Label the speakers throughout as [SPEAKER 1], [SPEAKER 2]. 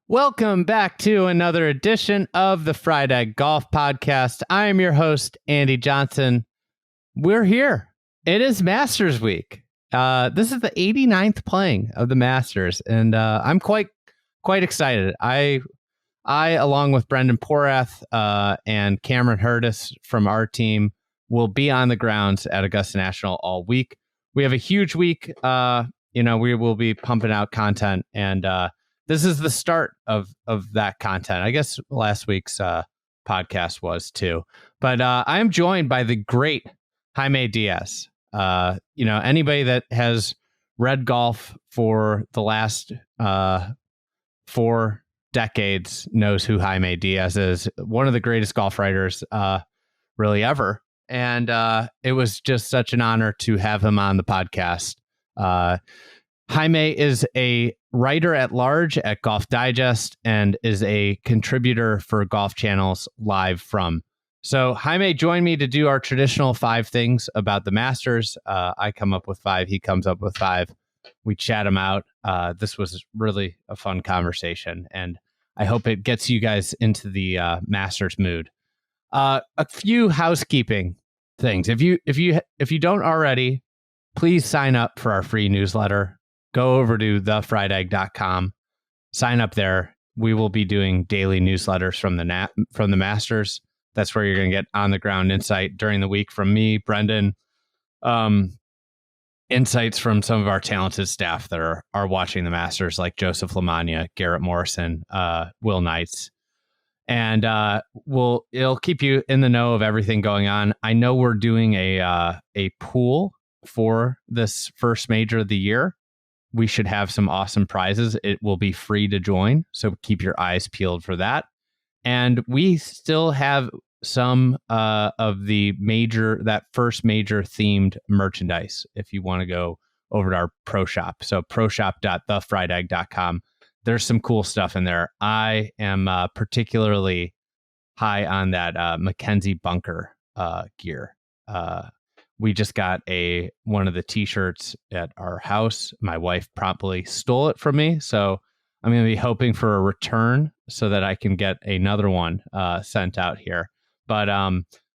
[SPEAKER 1] Welcome back to another edition of the Friday Golf Podcast. I am your host, Andy Johnson. We're here. It is Masters Week. This is the 89th playing of the Masters, and I'm quite excited. I along with Brendan Porath and Cameron Hurtis from our team, will be on the grounds at Augusta National all week. We have a huge week. We will be pumping out content, and this is the start of that content. I guess last week's podcast was too. But I am joined by the great Jaime Diaz. Anybody that has read golf for the last 4 decades knows who Jaime Diaz is. One of the greatest golf writers really ever. And it was just such an honor to have him on the podcast. Jaime is a writer at large at Golf Digest and is a contributor for Golf Channel's Live From. So Jaime joined me to do our traditional 5 things about the Masters. I come up with 5. He comes up with 5. We chat them out. This was really a fun conversation, and I hope it gets you guys into the Masters mood. A few housekeeping things. If you don't already, please sign up for our free newsletter. Go over to thefriedegg.com, sign up there. We will be doing daily newsletters from the Masters. That's where you're going to get on the ground insight during the week from me, Brendan, insights from some of our talented staff that are watching the Masters, like Joseph Lamagna, Garrett Morrison, Will Knights. And it'll keep you in the know of everything going on. I know we're doing a pool for this first major of the year. We should have some awesome prizes. It will be free to join, so keep your eyes peeled for that. And we still have some of that first major themed merchandise if you want to go over to our pro shop. So proshop.thefriedegg.com. There's some cool stuff in there. I am particularly high on that Mackenzie bunker gear. We just got one of the t-shirts at our house. My wife promptly stole it from me. So I'm going to be hoping for a return so that I can get another one sent out here. But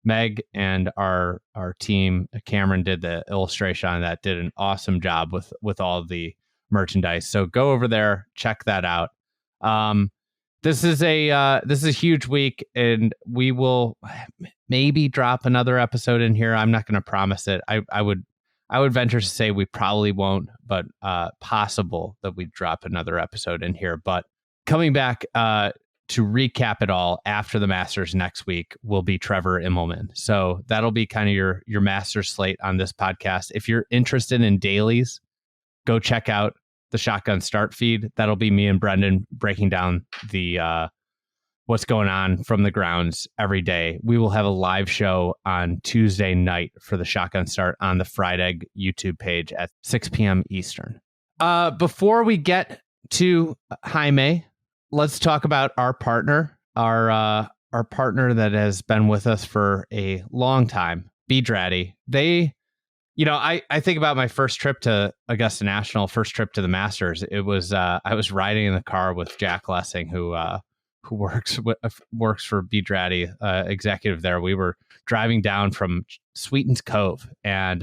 [SPEAKER 1] Meg and our team, Cameron, did the illustration on that, did an awesome job with all of the merchandise. So go over there, check that out. This is a huge week, and we will maybe drop another episode in here. I'm not going to promise it. I would venture to say we probably won't, but possible that we drop another episode in here. But coming back to recap it all after the Masters next week will be Trevor Immelman. So that'll be kind of your Masters slate on this podcast. If you're interested in dailies, go check out the Shotgun Start feed. That'll be me and Brendan breaking down the what's going on from the grounds every day. We will have a live show on Tuesday night for the Shotgun Start on the Fried Egg YouTube page at 6 p.m. Eastern. Before we get to Jaime, let's talk about our partner, our partner that has been with us for a long time, Bedrati. I think about my first trip to Augusta National, first trip to the Masters. It was I was riding in the car with Jack Lessing, who works for Bedrati, executive there. We were driving down from Sweetens Cove, and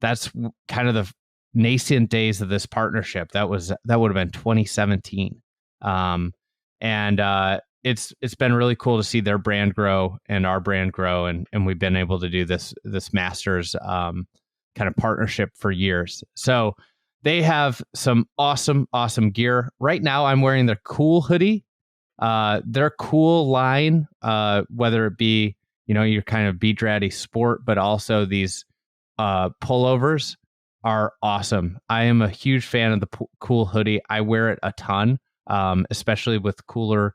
[SPEAKER 1] that's kind of the nascent days of this partnership. That would have been 2017, and it's been really cool to see their brand grow and our brand grow, and we've been able to do this Masters kind of partnership for years. So they have some awesome gear. Right now I'm wearing their Cool hoodie. Their Cool line, whether it be, your kind of Bedrati sport, but also these pullovers are awesome. I am a huge fan of the Cool hoodie. I wear it a ton, especially with cooler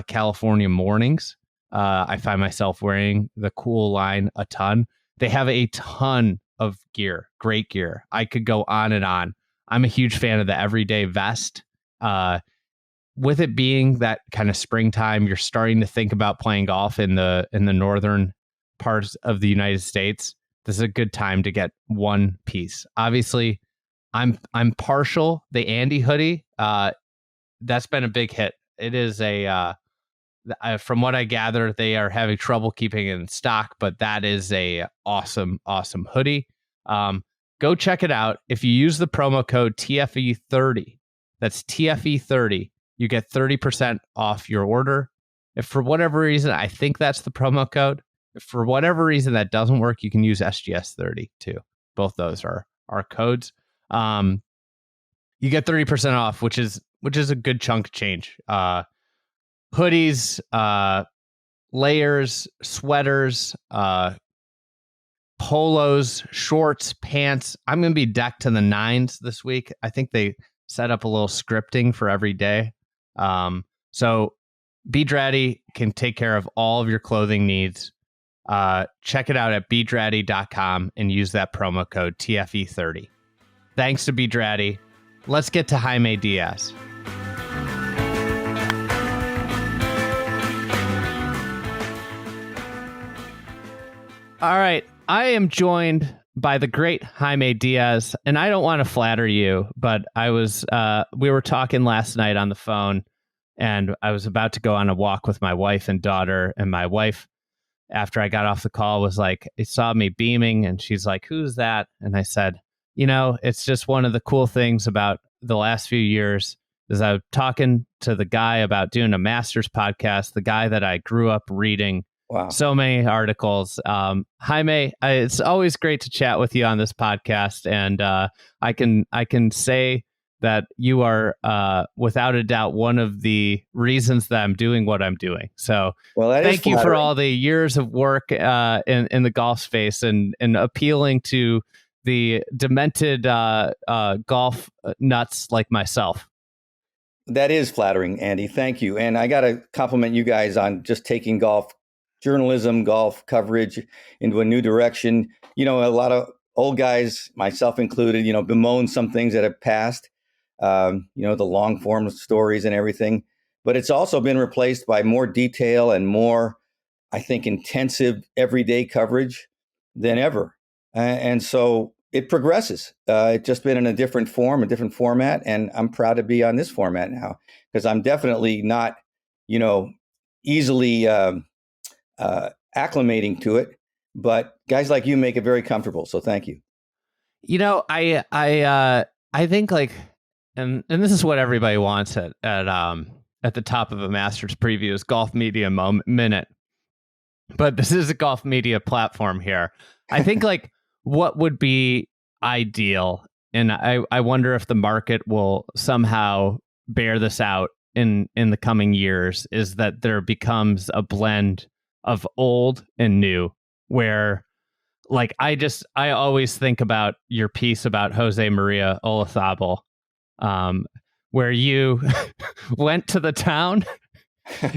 [SPEAKER 1] California mornings. I find myself wearing the Cool line a ton. They have a ton of gear, great gear. I could go on and on. I'm a huge fan of the everyday vest. With it being that kind of springtime, you're starting to think about playing golf in the northern parts of the United States. This is a good time to get one piece. Obviously, I'm partial. The Andy hoodie that's been a big hit. It is from what I gather, they are having trouble keeping it in stock, but that is a awesome hoodie. Go check it out. If you use the promo code TFE30, that's TFE30, you get 30% off your order. If for whatever reason, I think that's the promo code. If for whatever reason that doesn't work, you can use SGS30 too. Both those are codes. You get 30% off, which is a good chunk of change. Hoodies, layers, sweaters, polos, shorts, pants. I'm going to be decked to the nines this week. I think they set up a little scripting for every day. So Beadraddy can take care of all of your clothing needs. Check it out at beadraddy.com and use that promo code TFE30. Thanks to Beadraddy. Let's get to Jaime Diaz. All right. I am joined by the great Jaime Diaz, and I don't want to flatter you, but we were talking last night on the phone, and I was about to go on a walk with my wife and daughter, and my wife, after I got off the call, was like, it saw me beaming, and she's like, who's that? And I said, it's just one of the cool things about the last few years is I was talking to the guy about doing a Masters podcast, the guy that I grew up reading.
[SPEAKER 2] Wow. So
[SPEAKER 1] many articles. Jaime, it's always great to chat with you on this podcast. And I can say that you are, without a doubt, one of the reasons that I'm doing what I'm doing. So thank you for all the years of work in the golf space and appealing to the demented golf nuts like myself.
[SPEAKER 2] That is flattering, Andy. Thank you. And I got to compliment you guys on just taking golf journalism, golf coverage into a new direction. A lot of old guys, myself included, bemoan some things that have passed, the long form stories and everything. But it's also been replaced by more detail and more, I think, intensive everyday coverage than ever. And so it progresses. It's just been in a different form, a different format. And I'm proud to be on this format now because I'm definitely not, easily acclimating to it. But guys like you make it very comfortable. So thank you.
[SPEAKER 1] I think and this is what everybody wants at the top of a Masters preview is golf media minute. But this is a golf media platform here. I think what would be ideal, and I wonder if the market will somehow bear this out in the coming years, is that there becomes a blend of old and new, where I always think about your piece about Jose Maria Olazabal, where you went to the town,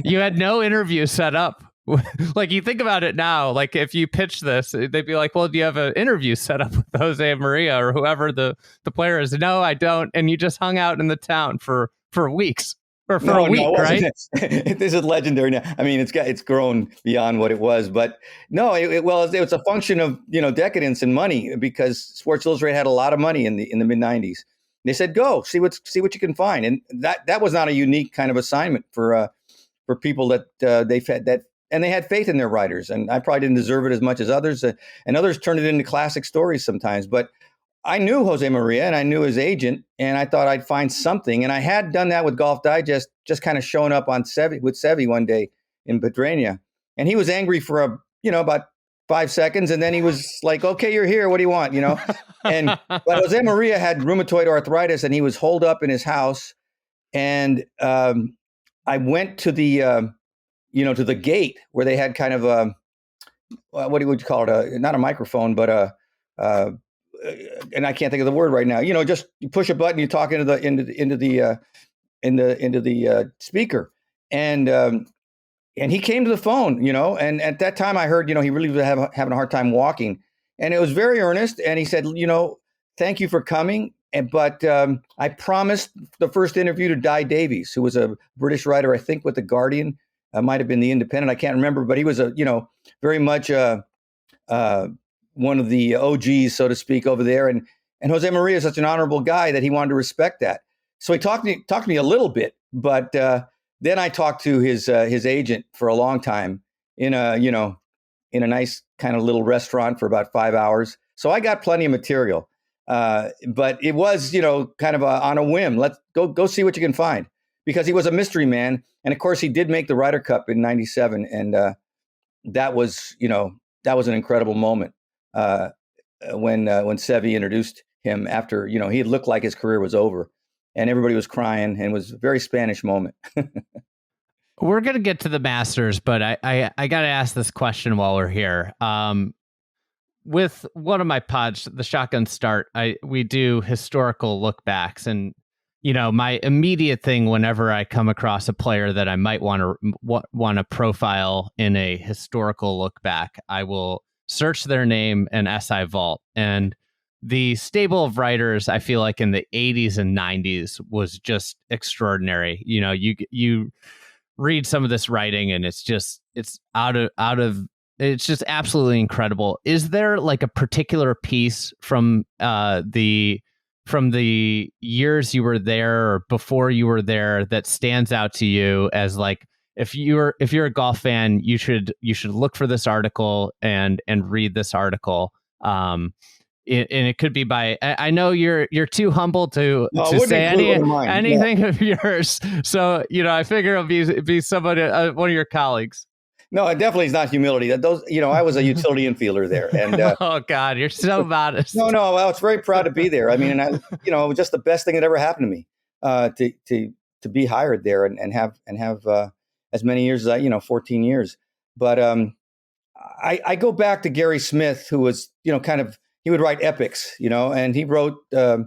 [SPEAKER 1] you had no interview set up. You think about it now, if you pitch this, they'd be like, well, do you have an interview set up with Jose Maria or whoever the player is? No, I don't. And you just hung out in the town for weeks or for a week, right?
[SPEAKER 2] This is legendary now. I mean, it's grown beyond what it was, but no, it was a function of, decadence and money, because Sports Illustrated had a lot of money in the mid 90s. They said, go see what you can find. And that was not a unique kind of assignment for people that they've had that. And they had faith in their writers, and I probably didn't deserve it as much as others. And others turned it into classic stories sometimes. But I knew Jose Maria, and I knew his agent, and I thought I'd find something. And I had done that with Golf Digest, just kind of showing up with Seve one day in Pedreña, and he was angry for about 5 seconds, and then he was like, "Okay, you're here. What do you want?" And but Jose Maria had rheumatoid arthritis, and he was holed up in his house, and I went to the to the gate where they had kind of a, what would you call it? Not a microphone, but and I can't think of the word right now. Just you push a button, you talk into the speaker, and he came to the phone, and at that time I heard, he really was having a hard time walking, and it was very earnest. And he said, thank you for coming. But I promised the first interview to Di Davies, who was a British writer, I think with The Guardian. Might have been The Independent. I can't remember, but he was very much one of the OGs, so to speak, over there. And Jose Maria is such an honorable guy that he wanted to respect that. So he talked to me a little bit, But then I talked to his agent for a long time in a nice kind of little restaurant for about 5 hours. So I got plenty of material. But it was, kind of on a whim. Let's go see what you can find, because he was a mystery man. And of course, he did make the Ryder Cup in '97. And that was an incredible moment when Seve introduced him after, he had looked like his career was over. And everybody was crying, and it was a very Spanish moment.
[SPEAKER 1] We're going to get to the Masters, but I got to ask this question while we're here. With one of my pods, the Shotgun Start, we do historical look backs, and my immediate thing whenever I come across a player that I might want to profile in a historical look back, I will search their name in SI Vault. And the stable of writers, I feel like in the 80s and 90s was just extraordinary. You read some of this writing and it's just absolutely incredible. Is there like a particular piece from the years you were there or before you were there that stands out to you as like, if you're a golf fan, you should look for this article and read this article. And it could be by, I know you're too humble to say anything of yours. So, I figure it'll be somebody, one of your colleagues.
[SPEAKER 2] No, it definitely is not humility. I was a utility infielder there. And
[SPEAKER 1] oh God, you're so modest.
[SPEAKER 2] No, I was very proud to be there. I mean, and it was just the best thing that ever happened to me, to be hired there and have as many years as 14 years. But I go back to Gary Smith, who was, he would write epics, and he wrote a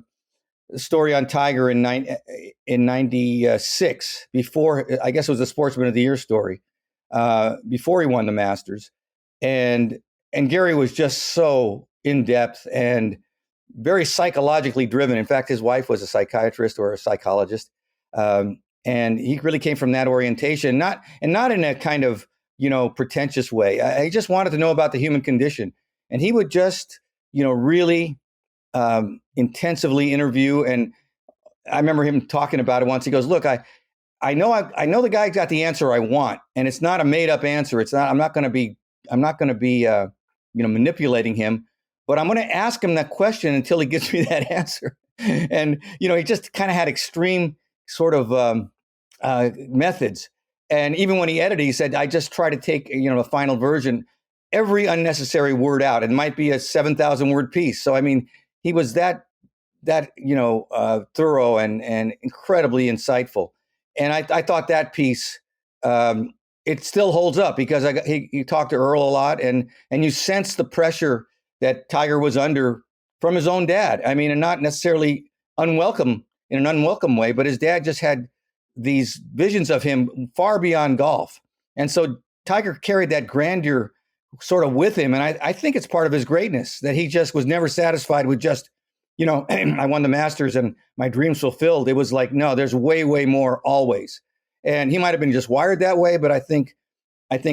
[SPEAKER 2] story on Tiger in '96 before, I guess it was the Sportsman of the Year story, before he won the Masters. And Gary was just so in depth and very psychologically driven. In fact, his wife was a psychiatrist or a psychologist. And he really came from that orientation, not in a kind of, pretentious way. He just wanted to know about the human condition. And he would just, really intensively interview. And I remember him talking about it once. He goes, look, I know the guy got the answer I want, and it's not a made up answer. It's not, I'm not going to be manipulating him, but I'm going to ask him that question until he gives me that answer. And, he just kind of had extreme sort of methods. And even when he edited, he said, I just try to take, the final version, every unnecessary word out. It might be a 7,000 word piece. So, I mean, he was that thorough and incredibly insightful. And I thought that piece, it still holds up because he talked to Earl a lot, and you sense the pressure that Tiger was under from his own dad. I mean, and not necessarily in an unwelcome way, but his dad just had these visions of him far beyond golf. And so Tiger carried that grandeur sort of with him. And I think it's part of his greatness that he just was never satisfied with just, I won the Masters and my dreams fulfilled. It was like, no, there's way, way more always. And he might have been just wired that way, but I think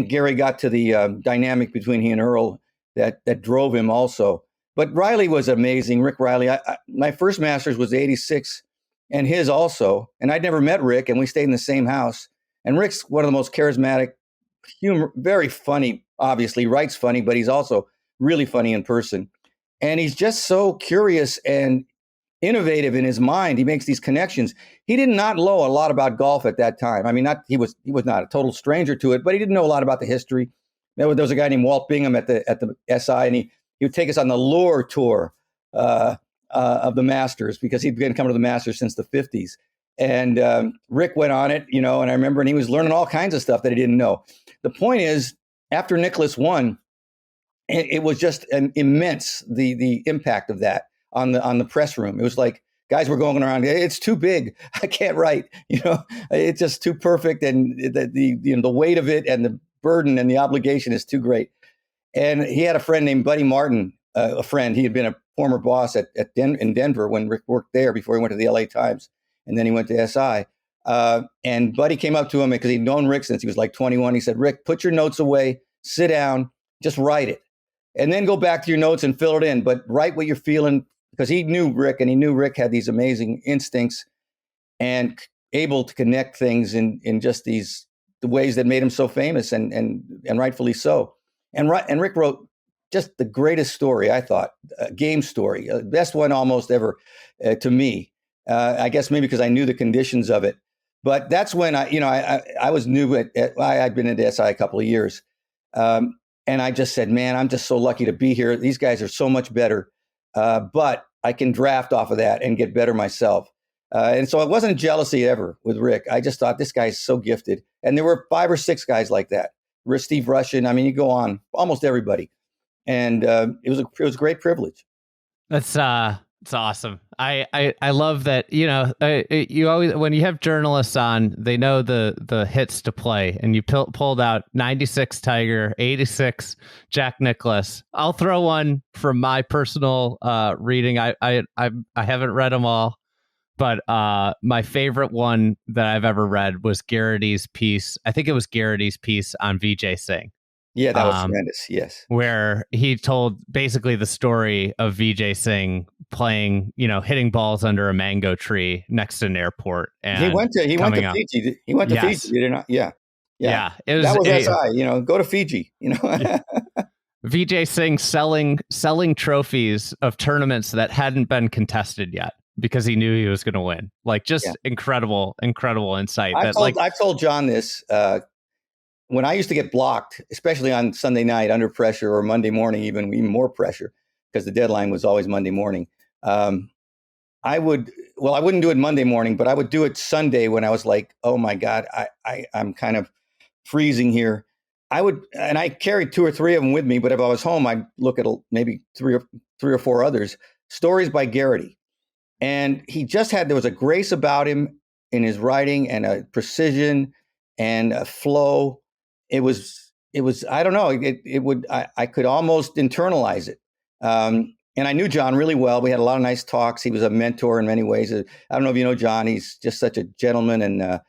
[SPEAKER 2] Gary got to the dynamic between he and Earl that drove him also. But Riley was amazing. Rick Riley. My first Masters was '86 and his also. And I'd never met Rick, and we stayed in the same house. And Rick's one of the most charismatic, very funny, obviously writes funny, but he's also really funny in person. And he's just so curious and innovative in his mind. He makes these connections. He did not know a lot about golf at that time. I mean, he was not a total stranger to it, but he didn't know a lot about the history. There was a guy named Walt Bingham at the SI, and he would take us on the lure tour of the Masters because he'd been coming to the Masters since the 50s. And Rick went on it, and I remember, and he was learning all kinds of stuff that he didn't know. The point is, after Nicklaus won, it was just an immense, the impact of that on the press room. It was like guys were going around, it's too big, I can't write, it's just too perfect, and the weight of it and the burden and the obligation is too great. And he had a friend named Buddy Martin, he had been a former boss in Denver when Rick worked there before he went to the LA Times, and then he went to SI. And Buddy came up to him because he'd known Rick since he was like 21. He said, Rick, put your notes away, sit down, just write it. And then go back to your notes and fill it in, but write what you're feeling, because he knew Rick, and he knew Rick had these amazing instincts. And able to connect things in just the ways that made him so famous and rightfully so. And Rick wrote just the greatest story, I thought, game story, best one almost ever to me. I guess maybe because I knew the conditions of it. But that's when I was new I'd been at SI a couple of years. And I just said, man, I'm just so lucky to be here. These guys are so much better. But I can draft off of that and get better myself. And so it wasn't jealousy ever with Rick. I just thought this guy's so gifted. And there were 5 or 6 guys like that. Steve Russian. I mean, you go on, almost everybody. And it was a great privilege.
[SPEAKER 1] It's awesome. I love that, you always, when you have journalists on, they know the hits to play, and you pulled out 96 Tiger, 86 Jack Nicklaus. I'll throw one from my personal reading. I haven't read them all, but my favorite one that I've ever read was Garrity's piece. I think it was Garrity's piece on Vijay Singh.
[SPEAKER 2] Yeah, that was tremendous. Yes.
[SPEAKER 1] Where he told basically the story of Vijay Singh playing, hitting balls under a mango tree next to an airport. And
[SPEAKER 2] he went to Fiji. He went to Fiji. Did he not? Yeah. That was SI. Go to Fiji.
[SPEAKER 1] Vijay Singh selling trophies of tournaments that hadn't been contested yet because he knew he was going to win. Like, just incredible insight.
[SPEAKER 2] I've told John this. When I used to get blocked, especially on Sunday night under pressure, or Monday morning, even more pressure, because the deadline was always Monday morning. I wouldn't do it Monday morning, but I would do it Sunday when I was like, oh my God, I'm kind of freezing here. And I carried 2 or 3 of them with me, but if I was home, I'd look at maybe 3 or 4 others. Stories by Garrity. And there was a grace about him in his writing, and a precision and a flow. It was, I don't know, I could almost internalize it. And I knew John really well. We had a lot of nice talks. He was a mentor in many ways. I don't know if you know John. He's just such a gentleman, and,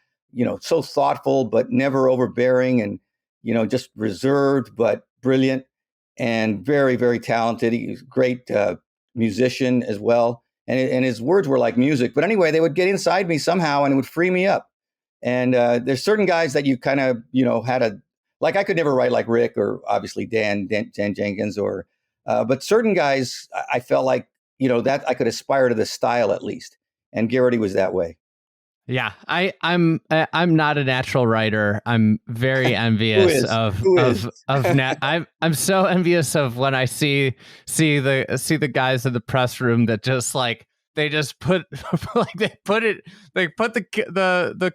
[SPEAKER 2] so thoughtful, but never overbearing, and, just reserved, but brilliant, and very, very talented. He was a great musician as well. And his words were like music. But anyway, they would get inside me somehow, and it would free me up. And there's certain guys that you kind of, I could never write like Rick, or obviously Dan Jenkins, but certain guys I felt like, that I could aspire to the style at least. And Garrity was that way.
[SPEAKER 1] Yeah, I'm not a natural writer. I'm very envious I'm so envious of when I see the guys in the press room that just like, they just put the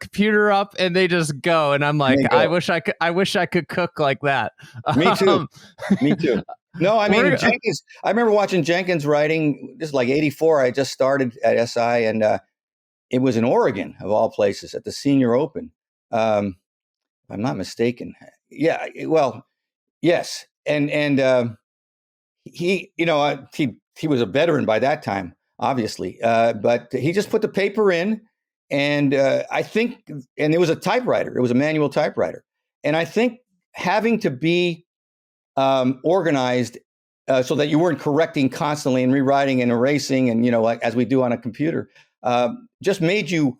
[SPEAKER 1] computer up and they just go, and I'm like, I wish I could cook like that.
[SPEAKER 2] Me too. No, I mean, Jenkins. I remember watching Jenkins writing. This is like '84. I just started at SI, and it was in Oregon, of all places, at the Senior Open. If I'm not mistaken. Yeah. Well, yes, and he was a veteran by that time, obviously, but he just put the paper in, and I think, and it was a typewriter. It was a manual typewriter, and I think having to be organized so that you weren't correcting constantly and rewriting and erasing, and like as we do on a computer, just made you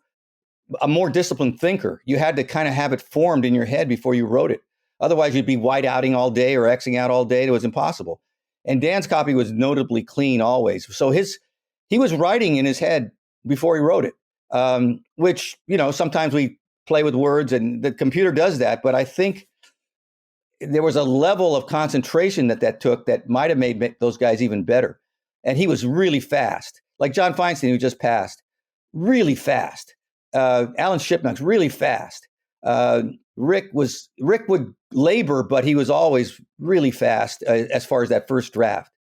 [SPEAKER 2] a more disciplined thinker. You had to kind of have it formed in your head before you wrote it. Otherwise, you'd be whiteouting all day or Xing out all day. It was impossible. And Dan's copy was notably clean always. So he was writing in his head before he wrote it, which, sometimes we play with words, and the computer does that. But I think there was a level of concentration that took that might have made those guys even better. And he was really fast. Like John Feinstein, who just passed, really fast. Alan Shipnuck's really fast. Rick would labor, but he was always really fast as far as that first draft.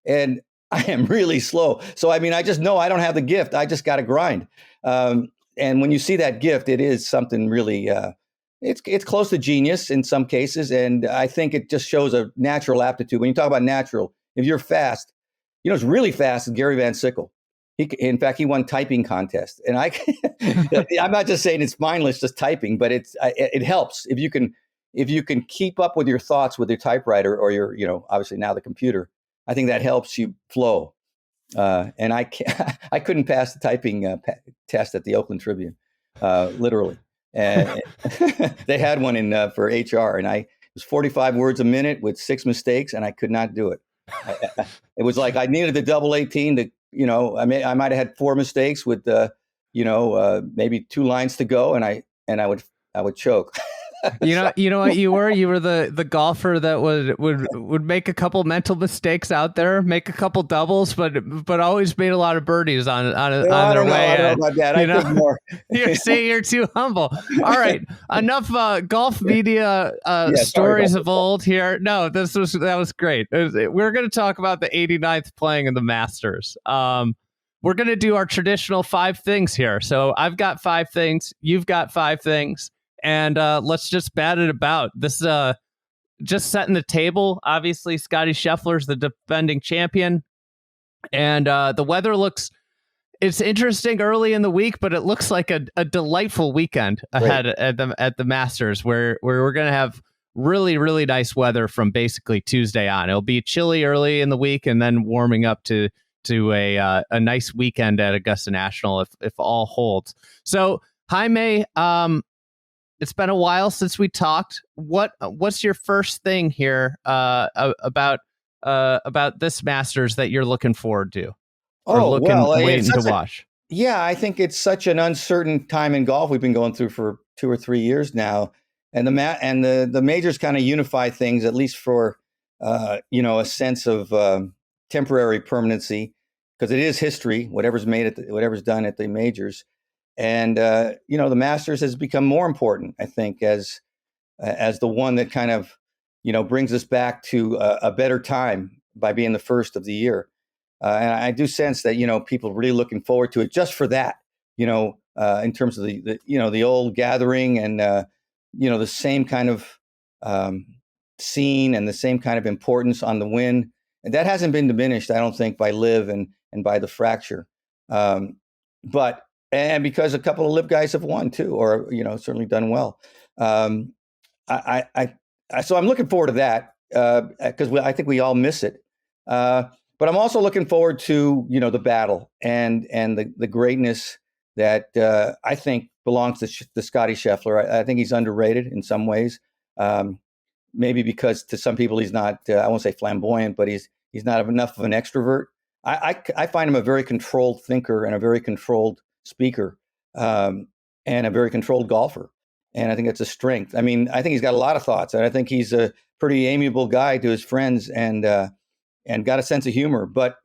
[SPEAKER 2] And I am really slow. So, I mean, I just know I don't have the gift. I just got to grind. And when you see that gift, it is something really, it's close to genius in some cases. And I think it just shows a natural aptitude. When you talk about natural, if you're fast, it's really fast is Gary Van Sickle. In fact, he won typing contest. And I'm not just saying it's mindless, just typing, but it helps if you can keep up with your thoughts with your typewriter or your, obviously now the computer. I think that helps you flow. And I couldn't pass the typing test at the Oakland Tribune. literally. And they had one in for HR, and it was 45 words a minute with 6 mistakes, and I could not do it. It was like I needed the double 18 to, I might have had 4 mistakes with, maybe 2 lines to go, and I would choke.
[SPEAKER 1] You know what you were? You were the golfer that would make a couple mental mistakes out there, make a couple doubles, but always made a lot of birdies on their way.
[SPEAKER 2] I don't know about that. I think more.
[SPEAKER 1] You're too humble. All right, enough golf media stories of old here. No, that was great. We're going to talk about the 89th playing in the Masters. We're going to do our traditional 5 things here. So I've got 5 things. You've got 5 things. And let's just bat it about. This just setting the table. Obviously, Scottie Scheffler's the defending champion. And the weather it's interesting early in the week, but it looks like a delightful weekend ahead at the Masters, where we're going to have really, really nice weather from basically Tuesday on. It'll be chilly early in the week and then warming up to a nice weekend at Augusta National if all holds. So, Jaime, it's been a while since we talked. What's your first thing here about this Masters that you're looking forward to? Waiting to watch.
[SPEAKER 2] Yeah, I think it's such an uncertain time in golf. We've been going through for 2 or 3 years now, and the majors kind of unify things, at least for a sense of temporary permanency, because it is history. Whatever's done at the majors. And, the Masters has become more important, I think, as the one that kind of, brings us back to a better time by being the first of the year. And I do sense that, people are really looking forward to it just for that, in terms of the old gathering and, the same kind of scene and the same kind of importance on the win. And that hasn't been diminished, I don't think, by LIV and by the fracture. And because a couple of LIV guys have won too, or certainly done well, so I'm looking forward to that because I think we all miss it. But I'm also looking forward to the battle and the greatness that I think belongs to Scottie Scheffler. I think he's underrated in some ways, maybe because to some people he's not. I won't say flamboyant, but he's not enough of an extrovert. I find him a very controlled thinker and a very controlled speaker, and a very controlled golfer. And I think it's a strength. I mean, I think he's got a lot of thoughts, and I think he's a pretty amiable guy to his friends and got a sense of humor. But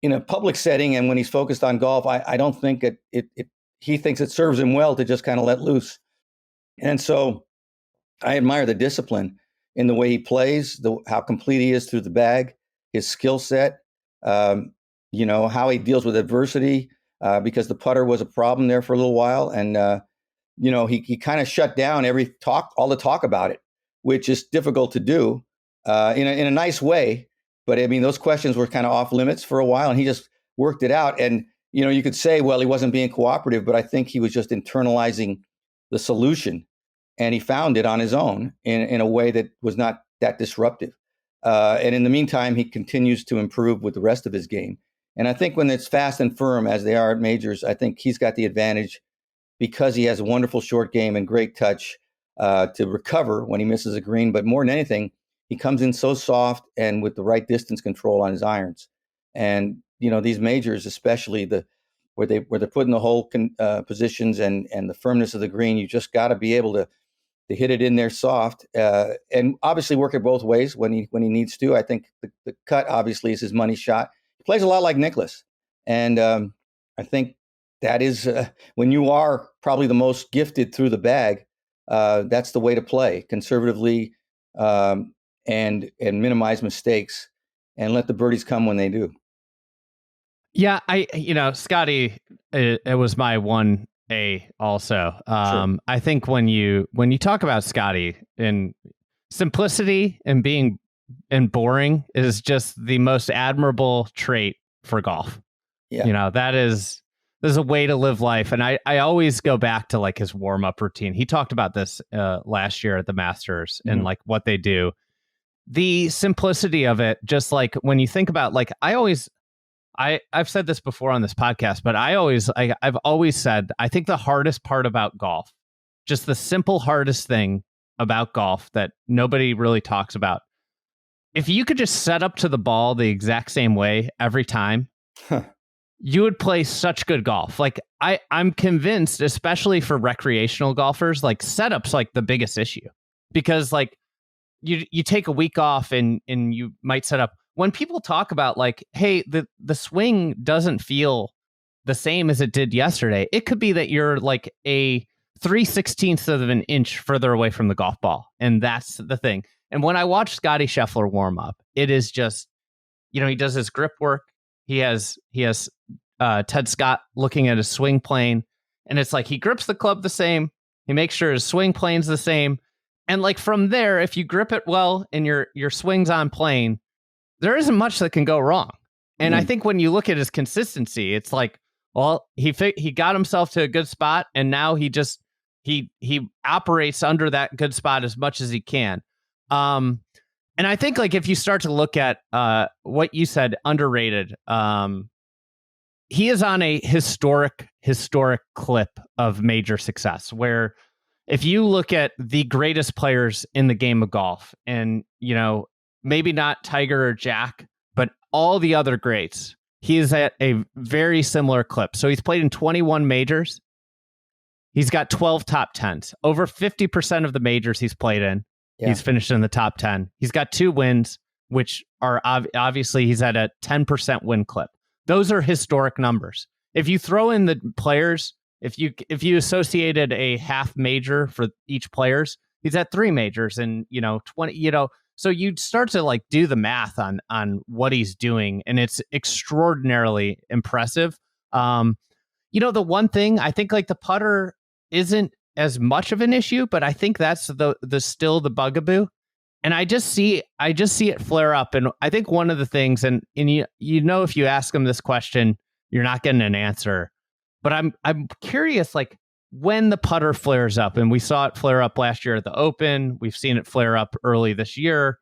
[SPEAKER 2] in a public setting and when he's focused on golf, I don't think he thinks it serves him well to just kind of let loose. And so I admire the discipline in the way he plays, how complete he is through the bag, his skill set, how he deals with adversity, because the putter was a problem there for a little while. And, he kind of shut down all the talk about it, which is difficult to do in a nice way. But I mean, those questions were kind of off limits for a while, and he just worked it out. And, you could say, well, he wasn't being cooperative, but I think he was just internalizing the solution, and he found it on his own in a way that was not that disruptive. And in the meantime, he continues to improve with the rest of his game. And I think when it's fast and firm, as they are at majors, I think he's got the advantage because he has a wonderful short game and great touch to recover when he misses a green. But more than anything, he comes in so soft and with the right distance control on his irons. And, these majors, especially where they're putting the hole positions and the firmness of the green, you just got to be able to hit it in there soft, and obviously work it both ways when he needs to. I think the cut obviously is his money shot. He plays a lot like Nicklaus, and I think that is when you are probably the most gifted through the bag. That's the way to play conservatively and minimize mistakes and let the birdies come when they do.
[SPEAKER 1] Yeah, Scottie, it was my 1A also.
[SPEAKER 2] Sure.
[SPEAKER 1] I think when you talk about Scottie, and simplicity and being and boring is just the most admirable trait for golf.
[SPEAKER 2] Yeah.
[SPEAKER 1] There's a way to live life. And I always go back to like his warm up routine. He talked about this last year at the Masters and like what they do. The simplicity of it, just like when you think about, like, I always I've said this before on this podcast, but I've always said, I think the hardest part about golf, just the simple hardest thing about golf that nobody really talks about. If you could just set up to the ball the exact same way every time, you would play such good golf. Like I'm convinced, especially for recreational golfers, like setup's like the biggest issue, because like you take a week off and you might set up. When people talk about like, hey, the swing doesn't feel the same as it did yesterday, it could be that you're like a 3/16 of an inch further away from the golf ball. And that's the thing. And when I watch Scottie Scheffler warm up, it is just, he does his grip work. He has Ted Scott looking at his swing plane, and it's like he grips the club the same. He makes sure his swing plane's the same. And like from there, if you grip it well and your swing's on plane, there isn't much that can go wrong. And I think when you look at his consistency, it's like, well, he got himself to a good spot, and now he operates under that good spot as much as he can. And I think like if you start to look at what you said, underrated, he is on a historic clip of major success, where if you look at the greatest players in the game of golf, and maybe not Tiger or Jack, but all the other greats, he is at a very similar clip. So he's played in 21 majors. He's got 12 top 10s. Over 50% of the majors he's played in, he's finished in the top 10. He's got 2 wins, which are obviously he's at a 10% win clip. Those are historic numbers. If you throw in the players, if you associated a half major for each players, he's at 3 majors and 20, so you'd start to like do the math on what he's doing, and it's extraordinarily impressive. The one thing I think, like, the putter isn't as much of an issue, but I think that's the still the bugaboo. And I just see it flare up. And I think one of the things, and if you ask him this question, you're not getting an answer. But I'm curious, like, when the putter flares up, and we saw it flare up last year at the Open, we've seen it flare up early this year.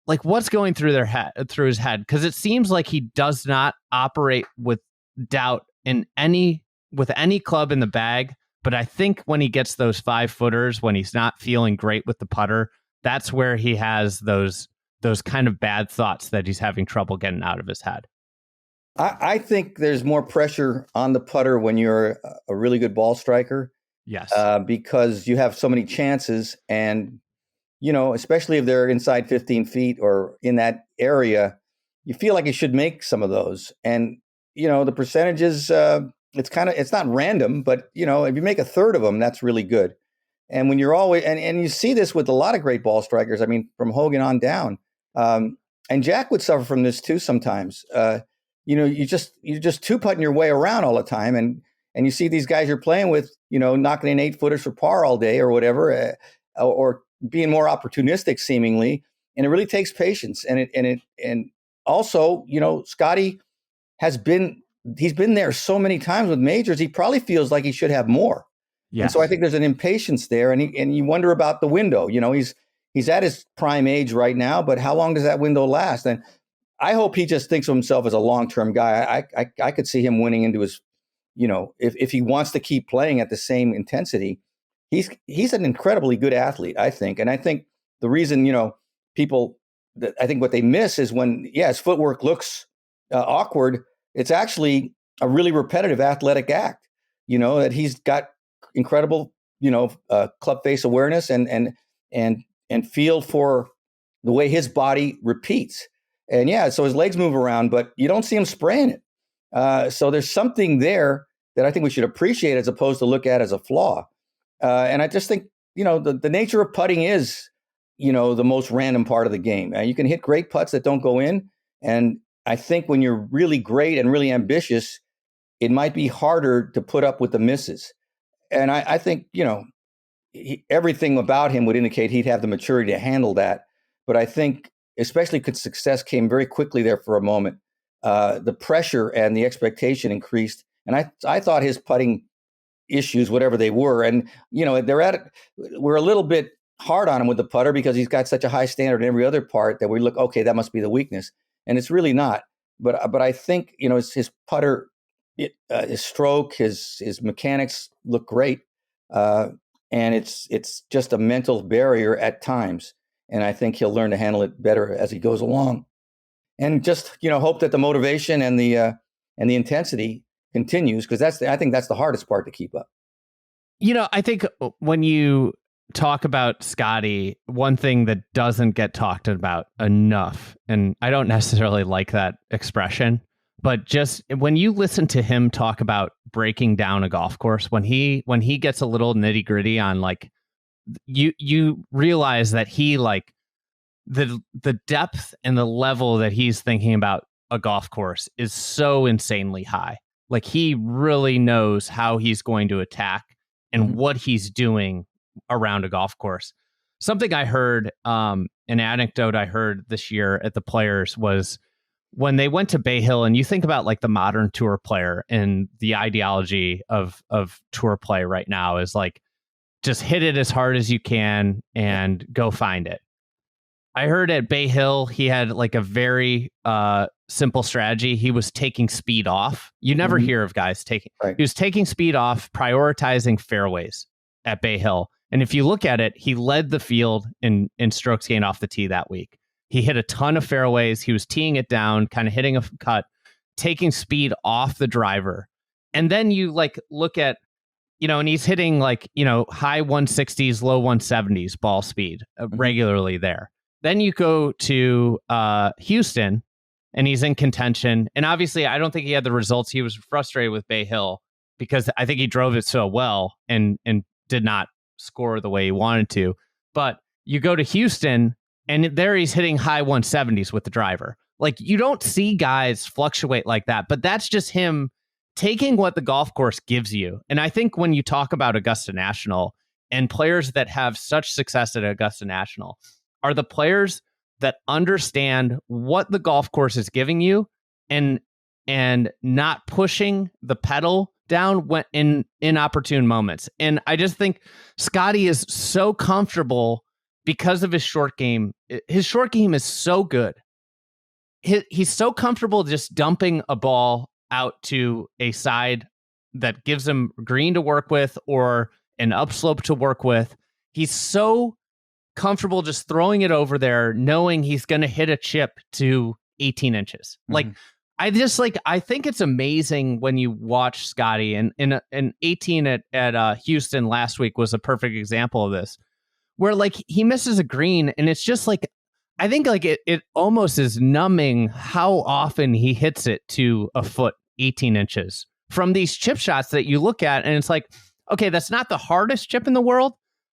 [SPEAKER 1] Like, what's going through his head? Because it seems like he does not operate with doubt with any club in the bag. But I think when he gets those 5-footers, when he's not feeling great with the putter, that's where he has those kind of bad thoughts that he's having trouble getting out of his head.
[SPEAKER 2] I think there's more pressure on the putter when you're a really good ball striker.
[SPEAKER 1] Yes.
[SPEAKER 2] Because you have so many chances, and, especially if they're inside 15 feet or in that area, you feel like you should make some of those. And, the percentages, it's not random, but, if you make a third of them, that's really good. And when you're always, and you see this with a lot of great ball strikers, I mean, from Hogan on down, and Jack would suffer from this too sometimes. You're just two-putting your way around all the time, and you see these guys you're playing with, knocking in 8-footers for par all day or whatever, or being more opportunistic seemingly, and it really takes patience. And also, Scottie he's been there so many times with majors, he probably feels like he should have more. Yes. And so I think there's an impatience there, and you wonder about the window. He's at his prime age right now, but how long does that window last? And I hope he just thinks of himself as a long-term guy. I could see him winning into his, if he wants to keep playing at the same intensity, he's an incredibly good athlete, I think. And I think the reason, people, I think what they miss is when, his footwork looks awkward, it's actually a really repetitive athletic act, that he's got incredible, club face awareness and feel for the way his body repeats. And so his legs move around, but you don't see him spraying it. So there's something there that I think we should appreciate as opposed to look at as a flaw. And I just think, the nature of putting is, the most random part of the game. You can hit great putts that don't go in. And I think when you're really great and really ambitious, it might be harder to put up with the misses. And I think, everything about him would indicate he'd have the maturity to handle that. But I think, especially because success came very quickly there for a moment, the pressure and the expectation increased. And I thought his putting issues, whatever they were, and we're a little bit hard on him with the putter because he's got such a high standard in every other part that we look, okay, that must be the weakness. And it's really not. but I think his putter, his stroke, his mechanics look great, and it's just a mental barrier at times. And I think he'll learn to handle it better as he goes along. And just hope that the motivation and the intensity continues, because I think that's the hardest part to keep up.
[SPEAKER 1] I think when you talk about Scottie, one thing that doesn't get talked about enough, and I don't necessarily like that expression, but just when you listen to him talk about breaking down a golf course, when he gets a little nitty gritty on, like, you realize that he, like, the depth and the level that he's thinking about a golf course is so insanely high. Like, he really knows how he's going to attack and what he's doing around a golf course. Something I heard, an anecdote I heard this year at the Players, was when they went to Bay Hill, and you think about, like, the modern tour player, and the ideology of tour play right now is, like, just hit it as hard as you can and go find it. I heard at Bay Hill, he had, like, a very simple strategy. He was taking speed off. You never hear of guys taking. Right. He was taking speed off, prioritizing fairways at Bay Hill. And if you look at it, he led the field in strokes gained off the tee that week. He hit a ton of fairways. He was teeing it down, kind of hitting a cut, taking speed off the driver. And then you, like, look at, and he's hitting, like, high 160s, low 170s ball speed regularly there. Then you go to Houston, and he's in contention. And obviously, I don't think he had the results. He was frustrated with Bay Hill because I think he drove it so well and did not score the way he wanted to. But you go to Houston, and there he's hitting high 170s with the driver. Like, you don't see guys fluctuate like that, but that's just him taking what the golf course gives you. And I think when you talk about Augusta National and players that have such success at Augusta National are the players that understand what the golf course is giving you and not pushing the pedal down when in inopportune moments. And I just think Scottie is so comfortable because of his short game. His short game is so good. He's so comfortable just dumping a ball out to a side that gives him green to work with or an upslope to work with. He's so comfortable just throwing it over there, knowing he's going to hit a chip to 18 inches. Like, I think it's amazing when you watch Scottie, and 18 at Houston last week was a perfect example of this, where, like, he misses a green, and it's just like, I think, like, it almost is numbing how often he hits it to a foot, 18 inches from these chip shots that you look at, and it's like, okay, that's not the hardest chip in the world,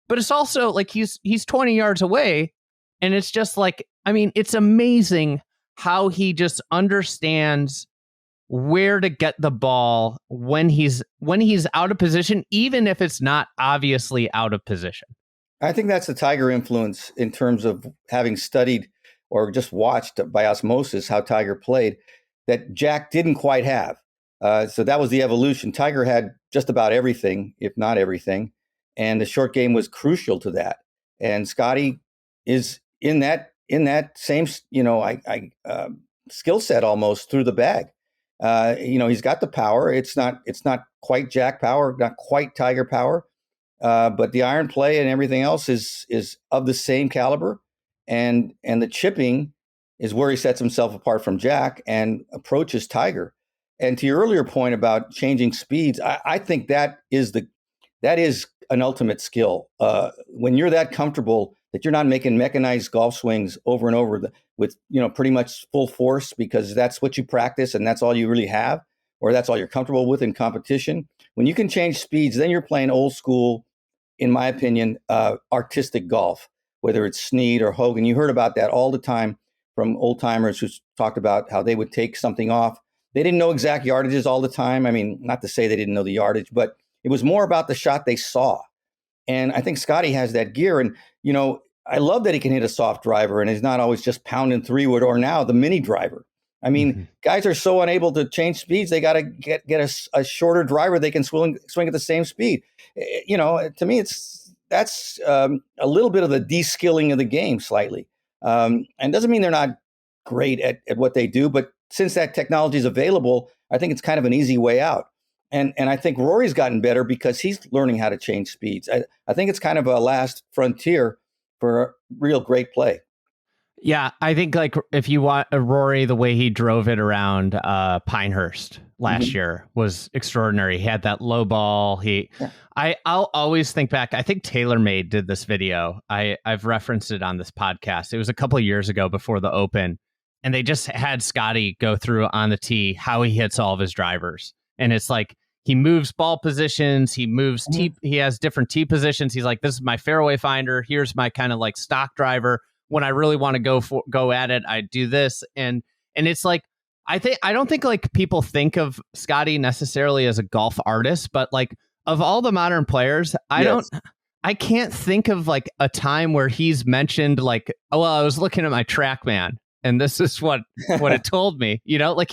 [SPEAKER 1] but it's also like he's 20 yards away, and it's just like, I mean, it's amazing how he just understands where to get the ball when he's out of position, even if it's not obviously out of position.
[SPEAKER 2] I think that's the Tiger influence in terms of having studied or just watched by osmosis how Tiger played that Jack didn't quite have. So that was the evolution. Tiger had just about everything, if not everything. And the short game was crucial to that. And Scottie is in that same, skill set almost through the bag. He's got the power. It's not quite Jack power, not quite Tiger power, but the iron play and everything else is of the same caliber. And the chipping is where he sets himself apart from Jack and approaches Tiger. And to your earlier point about changing speeds, I think that is an ultimate skill. When you're that comfortable that you're not making mechanized golf swings over and over with pretty much full force because that's what you practice and that's all you really have, or that's all you're comfortable with in competition. When you can change speeds, then you're playing old school, in my opinion, artistic golf, whether it's Snead or Hogan. You heard about that all the time from old timers who talked about how they would take something off. They didn't know exact yardages all the time. I mean, not to say they didn't know the yardage, but it was more about the shot they saw. And I think Scottie has that gear. And, I love that he can hit a soft driver and he's not always just pounding 3-wood or now the mini driver. I mean, guys are so unable to change speeds. They got to get a shorter driver. They can swing at the same speed. To me, that's a little bit of the de-skilling of the game slightly. And doesn't mean they're not great at what they do, but since that technology is available, I think it's kind of an easy way out. And I think Rory's gotten better because he's learning how to change speeds. I think it's kind of a last frontier for real great play.
[SPEAKER 1] Yeah, I think like if you want Rory, the way he drove it around Pinehurst last year was extraordinary. He had that low ball. I'll always think back. I think TaylorMade did this video. I've referenced it on this podcast. It was a couple of years ago before the Open, and they just had Scottie go through on the tee how he hits all of his drivers, and it's like he moves ball positions, he moves tee, he has different tee positions. He's like, this is my fairway finder. Here's my kind of like stock driver. When I really want to go at it, I do this. And it's like, I don't think like people think of Scottie necessarily as a golf artist, but like of all the modern players, I can't think of like a time where he's mentioned like, oh, well, I was looking at my TrackMan and this is what it told me, like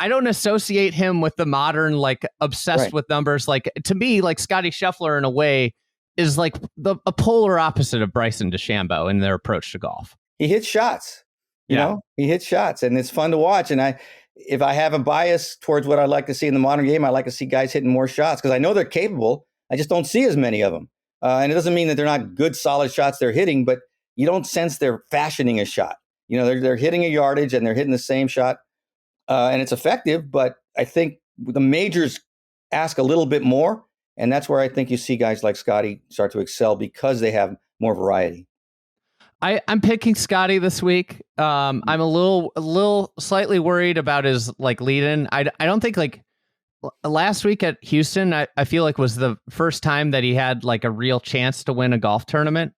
[SPEAKER 1] I don't associate him with the modern, like obsessed with numbers. Like to me, like Scottie Scheffler in a way is like a polar opposite of Bryson DeChambeau in their approach to golf.
[SPEAKER 2] He hits shots, you know, he hits shots and it's fun to watch. And if I have a bias towards what I'd like to see in the modern game, I like to see guys hitting more shots because I know they're capable. I just don't see as many of them. And it doesn't mean that they're not good, solid shots they're hitting, but you don't sense they're fashioning a shot. They're hitting a yardage and they're hitting the same shot and it's effective. But I think the majors ask a little bit more. And that's where I think you see guys like Scottie start to excel because they have more variety.
[SPEAKER 1] I'm picking Scottie this week. I'm a little slightly worried about his like lead-in. I don't think like last week at Houston, I feel like was the first time that he had like a real chance to win a golf tournament.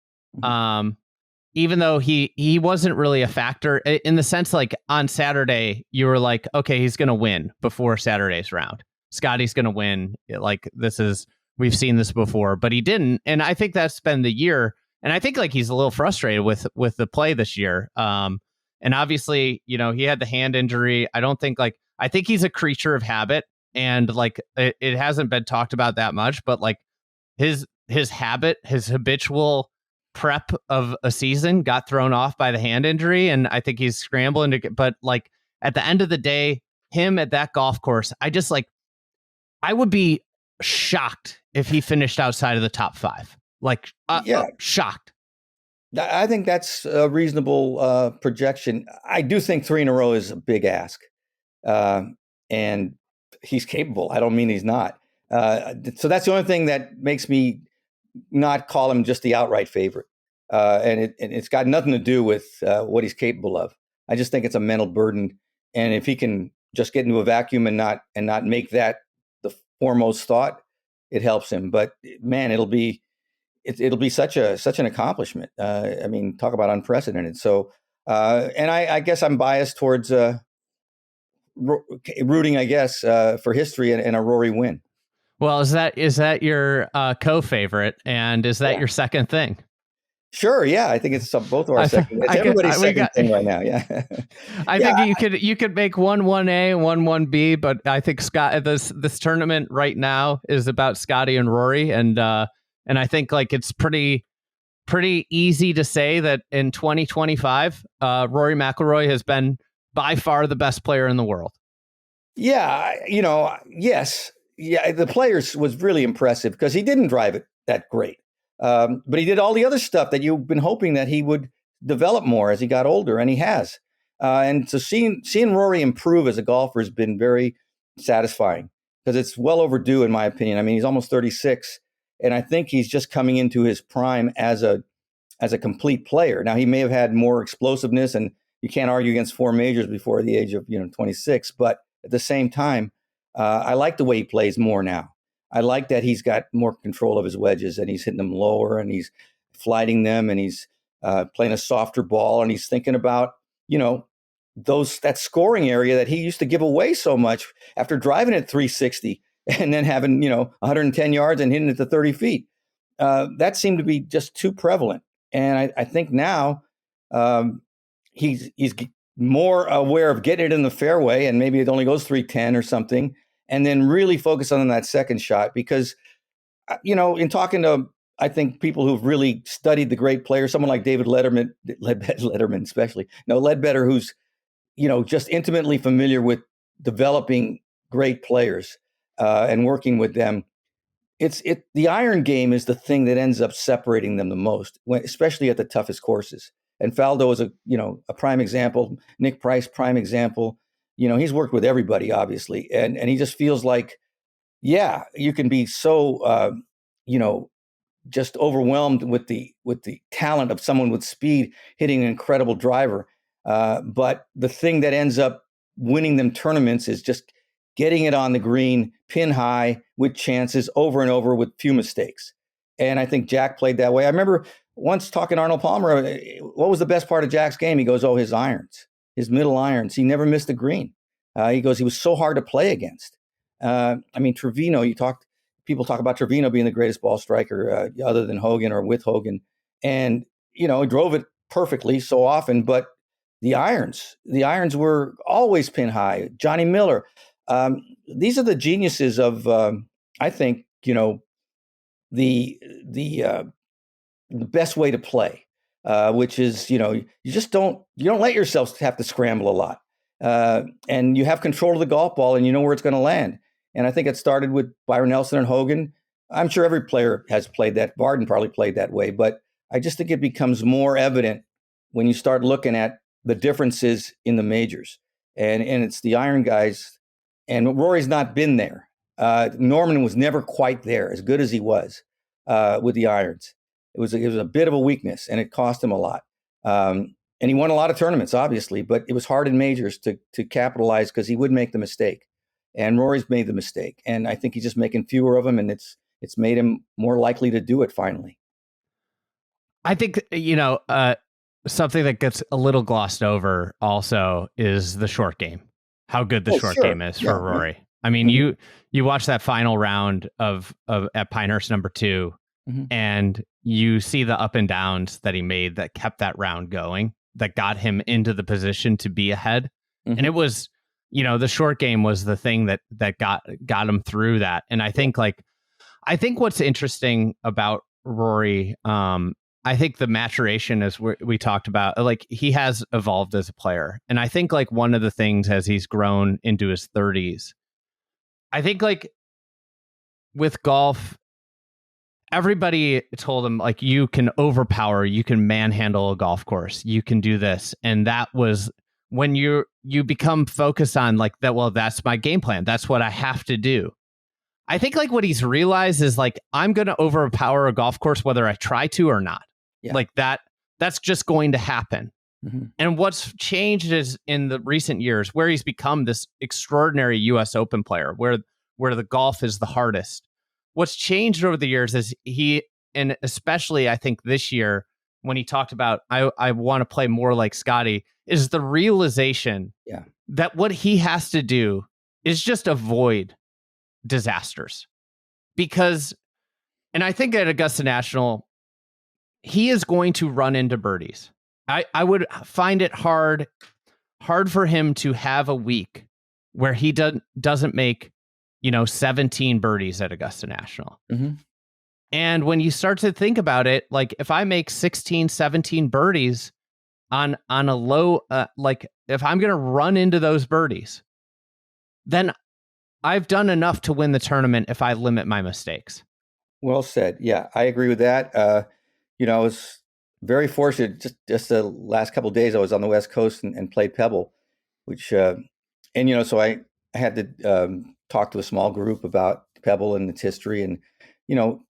[SPEAKER 1] Even though he wasn't really a factor in the sense like on Saturday, you were like, okay, he's going to win before Saturday's round. Scottie's going to win. Like we've seen this before, but he didn't. And I think that's been the year. And I think like he's a little frustrated with the play this year. And obviously, he had the hand injury. I think he's a creature of habit and like it hasn't been talked about that much, but like his habit, his habitual prep of a season got thrown off by the hand injury. And I think he's scrambling to get, but like at the end of the day, him at that golf course, I would be shocked if he finished outside of the top 5. Like, shocked.
[SPEAKER 2] I think that's a reasonable projection. I do think 3 in a row is a big ask. And he's capable. I don't mean he's not. So that's the only thing that makes me not call him just the outright favorite. And it's got nothing to do with what he's capable of. I just think it's a mental burden. And if he can just get into a vacuum and not make that the foremost thought, it helps him. But man, it'll be such an accomplishment. I mean, talk about unprecedented. So, and I guess I'm biased towards rooting, I guess, for history and a Rory win.
[SPEAKER 1] Well, is that your co-favorite, and is that your second thing?
[SPEAKER 2] Sure. Yeah, I think it's both of our second. It's everybody's second thing right now. Yeah.
[SPEAKER 1] I think you could make one 1A and one 1B, but I think this tournament right now is about Scottie and Rory, and I think like it's pretty easy to say that in 2025, Rory McIlroy has been by far the best player in the world.
[SPEAKER 2] Yeah, yes. Yeah, the players was really impressive because he didn't drive it that great. But he did all the other stuff that you've been hoping that he would develop more as he got older, and he has. And so seeing Rory improve as a golfer has been very satisfying because it's well overdue, in my opinion. I mean, he's almost 36, and I think he's just coming into his prime as a complete player. Now, he may have had more explosiveness, and you can't argue against 4 majors before the age of 26. But at the same time, I like the way he plays more now. I like that he's got more control of his wedges and he's hitting them lower and he's flighting them and he's playing a softer ball and he's thinking about, that scoring area that he used to give away so much after driving at 360 and then having, 110 yards and hitting it to 30 feet. That seemed to be just too prevalent. And I think now he's more aware of getting it in the fairway and maybe it only goes 310 or something. And then really focus on that second shot because, in talking to, I think, people who've really studied the great players, someone like David Ledbetter especially, Ledbetter, who's just intimately familiar with developing great players and working with them. The iron game is the thing that ends up separating them the most, especially at the toughest courses. And Faldo is a prime example. Nick Price, prime example. He's worked with everybody, obviously, and he just feels like, yeah, you can be so just overwhelmed with the talent of someone with speed hitting an incredible driver. But the thing that ends up winning them tournaments is just getting it on the green, pin high, with chances over and over with few mistakes. And I think Jack played that way. I remember once talking to Arnold Palmer, what was the best part of Jack's game? He goes, his irons, his middle irons. He never missed a green. He goes, he was so hard to play against. Trevino, people talk about Trevino being the greatest ball striker other than Hogan or with Hogan. And, he drove it perfectly so often, but the irons were always pin high. Johnny Miller. These are the geniuses of, I think, the best way to play, which is, you don't let yourself have to scramble a lot. And you have control of the golf ball and you know where it's going to land. And I think it started with Byron Nelson and Hogan. I'm sure every player has played that. Barden probably played that way, but I just think it becomes more evident when you start looking at the differences in the majors. And it's the iron guys. And Rory's not been there. Norman was never quite there, as good as he was with the irons. It was a bit of a weakness, and it cost him a lot. And he won a lot of tournaments, obviously, but it was hard in majors to capitalize because he would make the mistake. And Rory's made the mistake, and I think he's just making fewer of them, and it's made him more likely to do it finally.
[SPEAKER 1] I think something that gets a little glossed over also is the short game. How good the short game is for Rory. I mean, you watch that final round of at Pinehurst number 2, and you see the up and downs that he made that kept that round going, that got him into the position to be ahead. And it was, the short game was the thing that got him through that. And I think what's interesting about Rory, I think the maturation, as we talked about, he has evolved as a player. And I think one of the things as he's grown into his 30s, I think with golf, everybody told him you can overpower, you can manhandle a golf course, you can do this. And that was when you become focused on that. Well, that's my game plan. That's what I have to do. I think what he's realized is I'm going to overpower a golf course, whether I try to or not. Yeah. That's just going to happen. And what's changed is in the recent years where he's become this extraordinary US Open player where the golf is the hardest. What's changed over the years is and especially I think this year when he talked about, I want to play more like Scottie, is the realization that what he has to do is just avoid disasters. And I think at Augusta National, he is going to run into birdies. I would find it hard for him to have a week where he doesn't make 17 birdies at Augusta National. And when you start to think about it, if I make 16, 17 birdies on a low, if I'm going to run into those birdies, then I've done enough to win the tournament if I limit my mistakes.
[SPEAKER 2] Well said. Yeah, I agree with that. I was very fortunate. Just the last couple of days, I was on the West Coast and played Pebble, which, so I had to talk to a small group about Pebble and its history. And,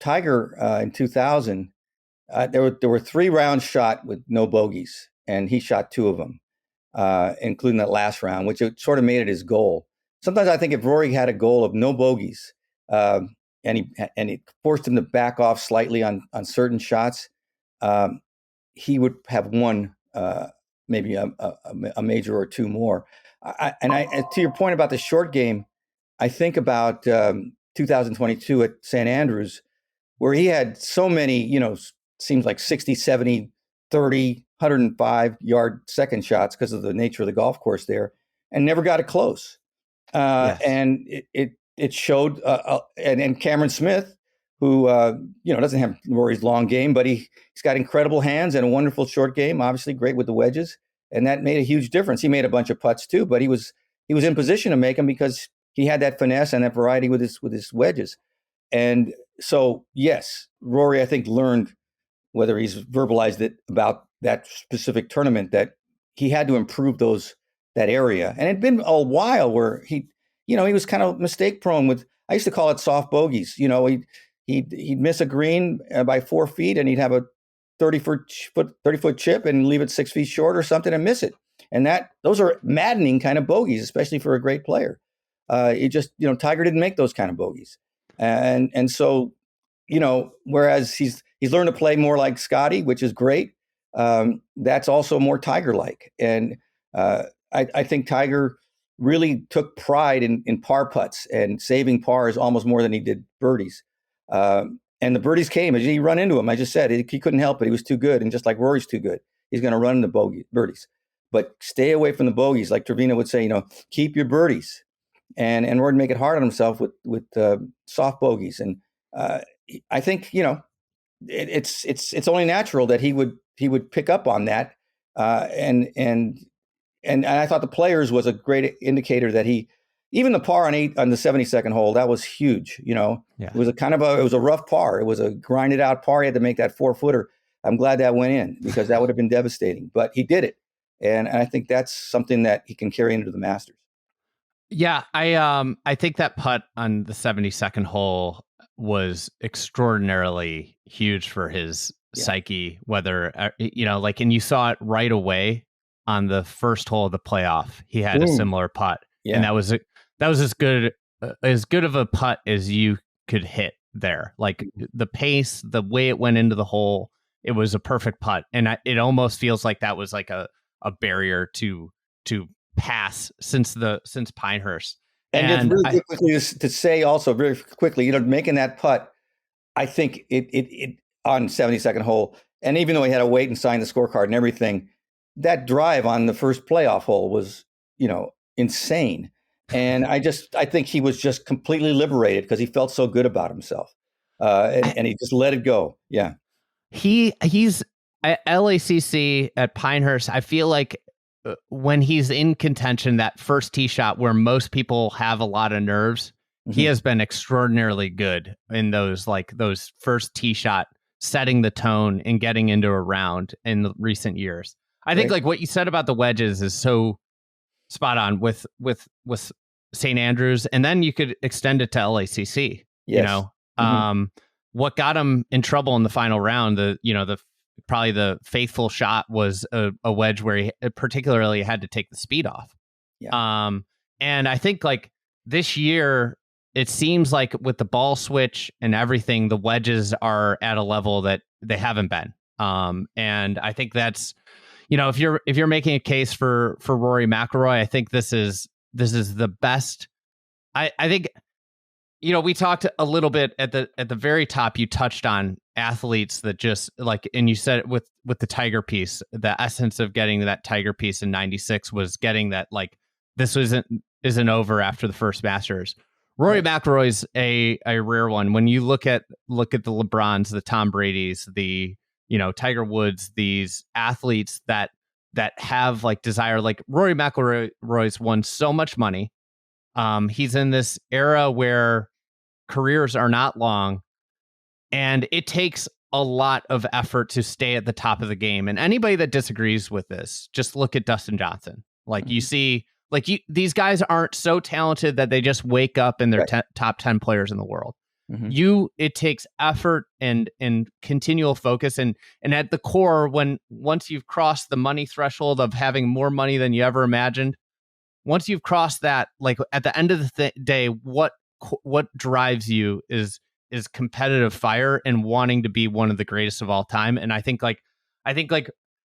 [SPEAKER 2] Tiger in 2000, there were 3 rounds shot with no bogeys, and he shot 2 of them, including that last round, which it sort of made it his goal. Sometimes I think if Rory had a goal of no bogeys, and he forced him to back off slightly on certain shots, he would have won maybe a major or 2 more. To your point about the short game, I think about 2022 at St. Andrews, where he had so many, seems like 60, 70, 30, 105-yard second shots because of the nature of the golf course there, and never got it close. Yes. And it showed, and Cameron Smith, who doesn't have Rory's long game, but he's got incredible hands and a wonderful short game. Obviously, great with the wedges, and that made a huge difference. He made a bunch of putts too, but he was in position to make them because he had that finesse and that variety with his wedges. And so, yes, Rory, I think, learned, whether he's verbalized it about that specific tournament, that he had to improve that area. And it'd been a while where he was kind of mistake prone with, I used to call it soft bogeys. He'd miss a green by 4 feet, and he'd have a 30-foot chip and leave it 6 feet short or something and miss it. And those are maddening kind of bogeys, especially for a great player. Tiger didn't make those kind of bogeys. And so, whereas he's learned to play more like Scottie, which is great. That's also more Tiger-like. And I think Tiger really took pride in par putts and saving pars almost more than he did birdies. And the birdies came as he run into him. I just said he couldn't help it. He was too good. And just like Rory's too good, he's going to run into birdies. But stay away from the bogeys. Like Trevino would say, keep your birdies. And Rory make it hard on himself with soft bogeys. And I think, it's only natural that he would pick up on that. And I thought the Players was a great indicator that even the par on the 72nd hole, that was huge. Yeah. It was it was a rough par. It was a grinded out par. He had to make that 4-footer. I'm glad that went in, because that would have been devastating, but he did it. And I think that's something that he can carry into the Masters.
[SPEAKER 1] Yeah, I think that putt on the 72nd hole was extraordinarily huge for his psyche, whether, and you saw it right away on the first hole of the playoff. He had a similar putt, and that was as good of a putt as you could hit there. Like the pace, the way it went into the hole, it was a perfect putt. And it almost feels like that was like a barrier to pass since Pinehurst.
[SPEAKER 2] And just really quickly to say also very quickly, making that putt, I think it on 72nd hole, and even though he had to wait and sign the scorecard and everything, that drive on the first playoff hole was, insane. And I think he was just completely liberated because he felt so good about himself. And he just let it go. Yeah.
[SPEAKER 1] He's at LACC at Pinehurst. I feel like when he's in contention, that first tee shot where most people have a lot of nerves, he has been extraordinarily good in those first tee shot, setting the tone and getting into a round in the recent years. I think like what you said about the wedges is so spot on with St. Andrews, and then you could extend it to LACC.
[SPEAKER 2] Yes.
[SPEAKER 1] What got him in trouble in the final round, probably the faithful shot was a wedge where he particularly had to take the speed off. Yeah. And I think like this year, it seems like with the ball switch and everything, the wedges are at a level that they haven't been. And I think that's, if you're making a case for Rory McIlroy, I think this is the best. I think, we talked a little bit at the very top. You touched on athletes that just like, and you said it with the Tiger piece, the essence of getting that Tiger piece in '96 was getting that, like, this isn't over after the first Masters. Rory McIlroy's a rare one. When you look at the LeBrons, the Tom Brady's, the Tiger Woods, these athletes that have like desire, like Rory McIlroy's won so much money. He's in this era where careers are not long, and it takes a lot of effort to stay at the top of the game. And anybody that disagrees with this, just look at Dustin Johnson. Like you see, like these guys aren't so talented that they just wake up and they're top 10 players in the world. It takes effort and continual focus. And at the core, once you've crossed the money threshold of having more money than you ever imagined, once you've crossed that, like at the end of the day, what drives you is competitive fire and wanting to be one of the greatest of all time. And I think like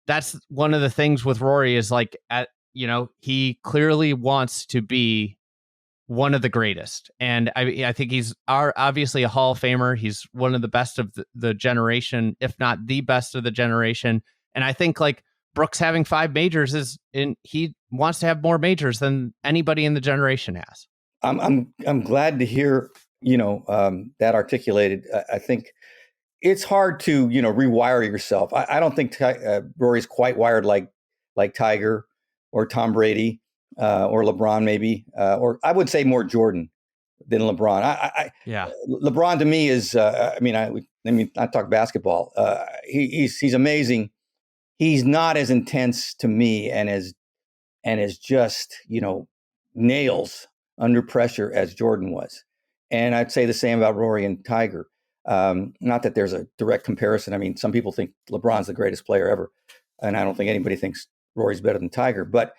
[SPEAKER 1] that's one of the things with Rory is like, he clearly wants to be one of the greatest. And I think he's obviously a Hall of Famer. He's one of the best of the generation, if not the best of the generation. And I think like Brooks having 5 majors he wants to have more majors than anybody in the generation has.
[SPEAKER 2] I'm glad to hear, that articulated. I think it's hard to, rewire yourself. I don't think Rory's quite wired like like Tiger or Tom Brady or LeBron, maybe, or I would say more Jordan than LeBron.
[SPEAKER 1] Yeah.
[SPEAKER 2] LeBron to me is, I mean, not talk basketball. He's amazing. He's not as intense to me and as just, nails under pressure as Jordan was. And I'd say the same about Rory and Tiger. Not that there's a direct comparison. I mean, some people think LeBron's the greatest player ever, and I don't think anybody thinks Rory's better than Tiger. But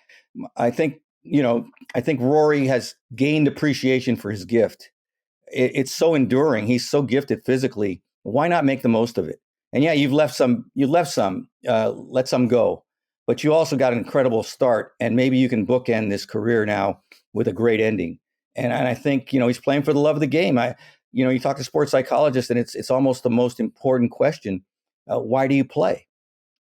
[SPEAKER 2] I think, I think Rory has gained appreciation for his gift. It's so enduring. He's so gifted physically. Why not make the most of it? And yeah, you let some, let some go, but you also got an incredible start, and maybe you can bookend this career now with a great ending. And I think, he's playing for the love of the game. You talk to sports psychologists, and it's almost the most important question. Why do you play?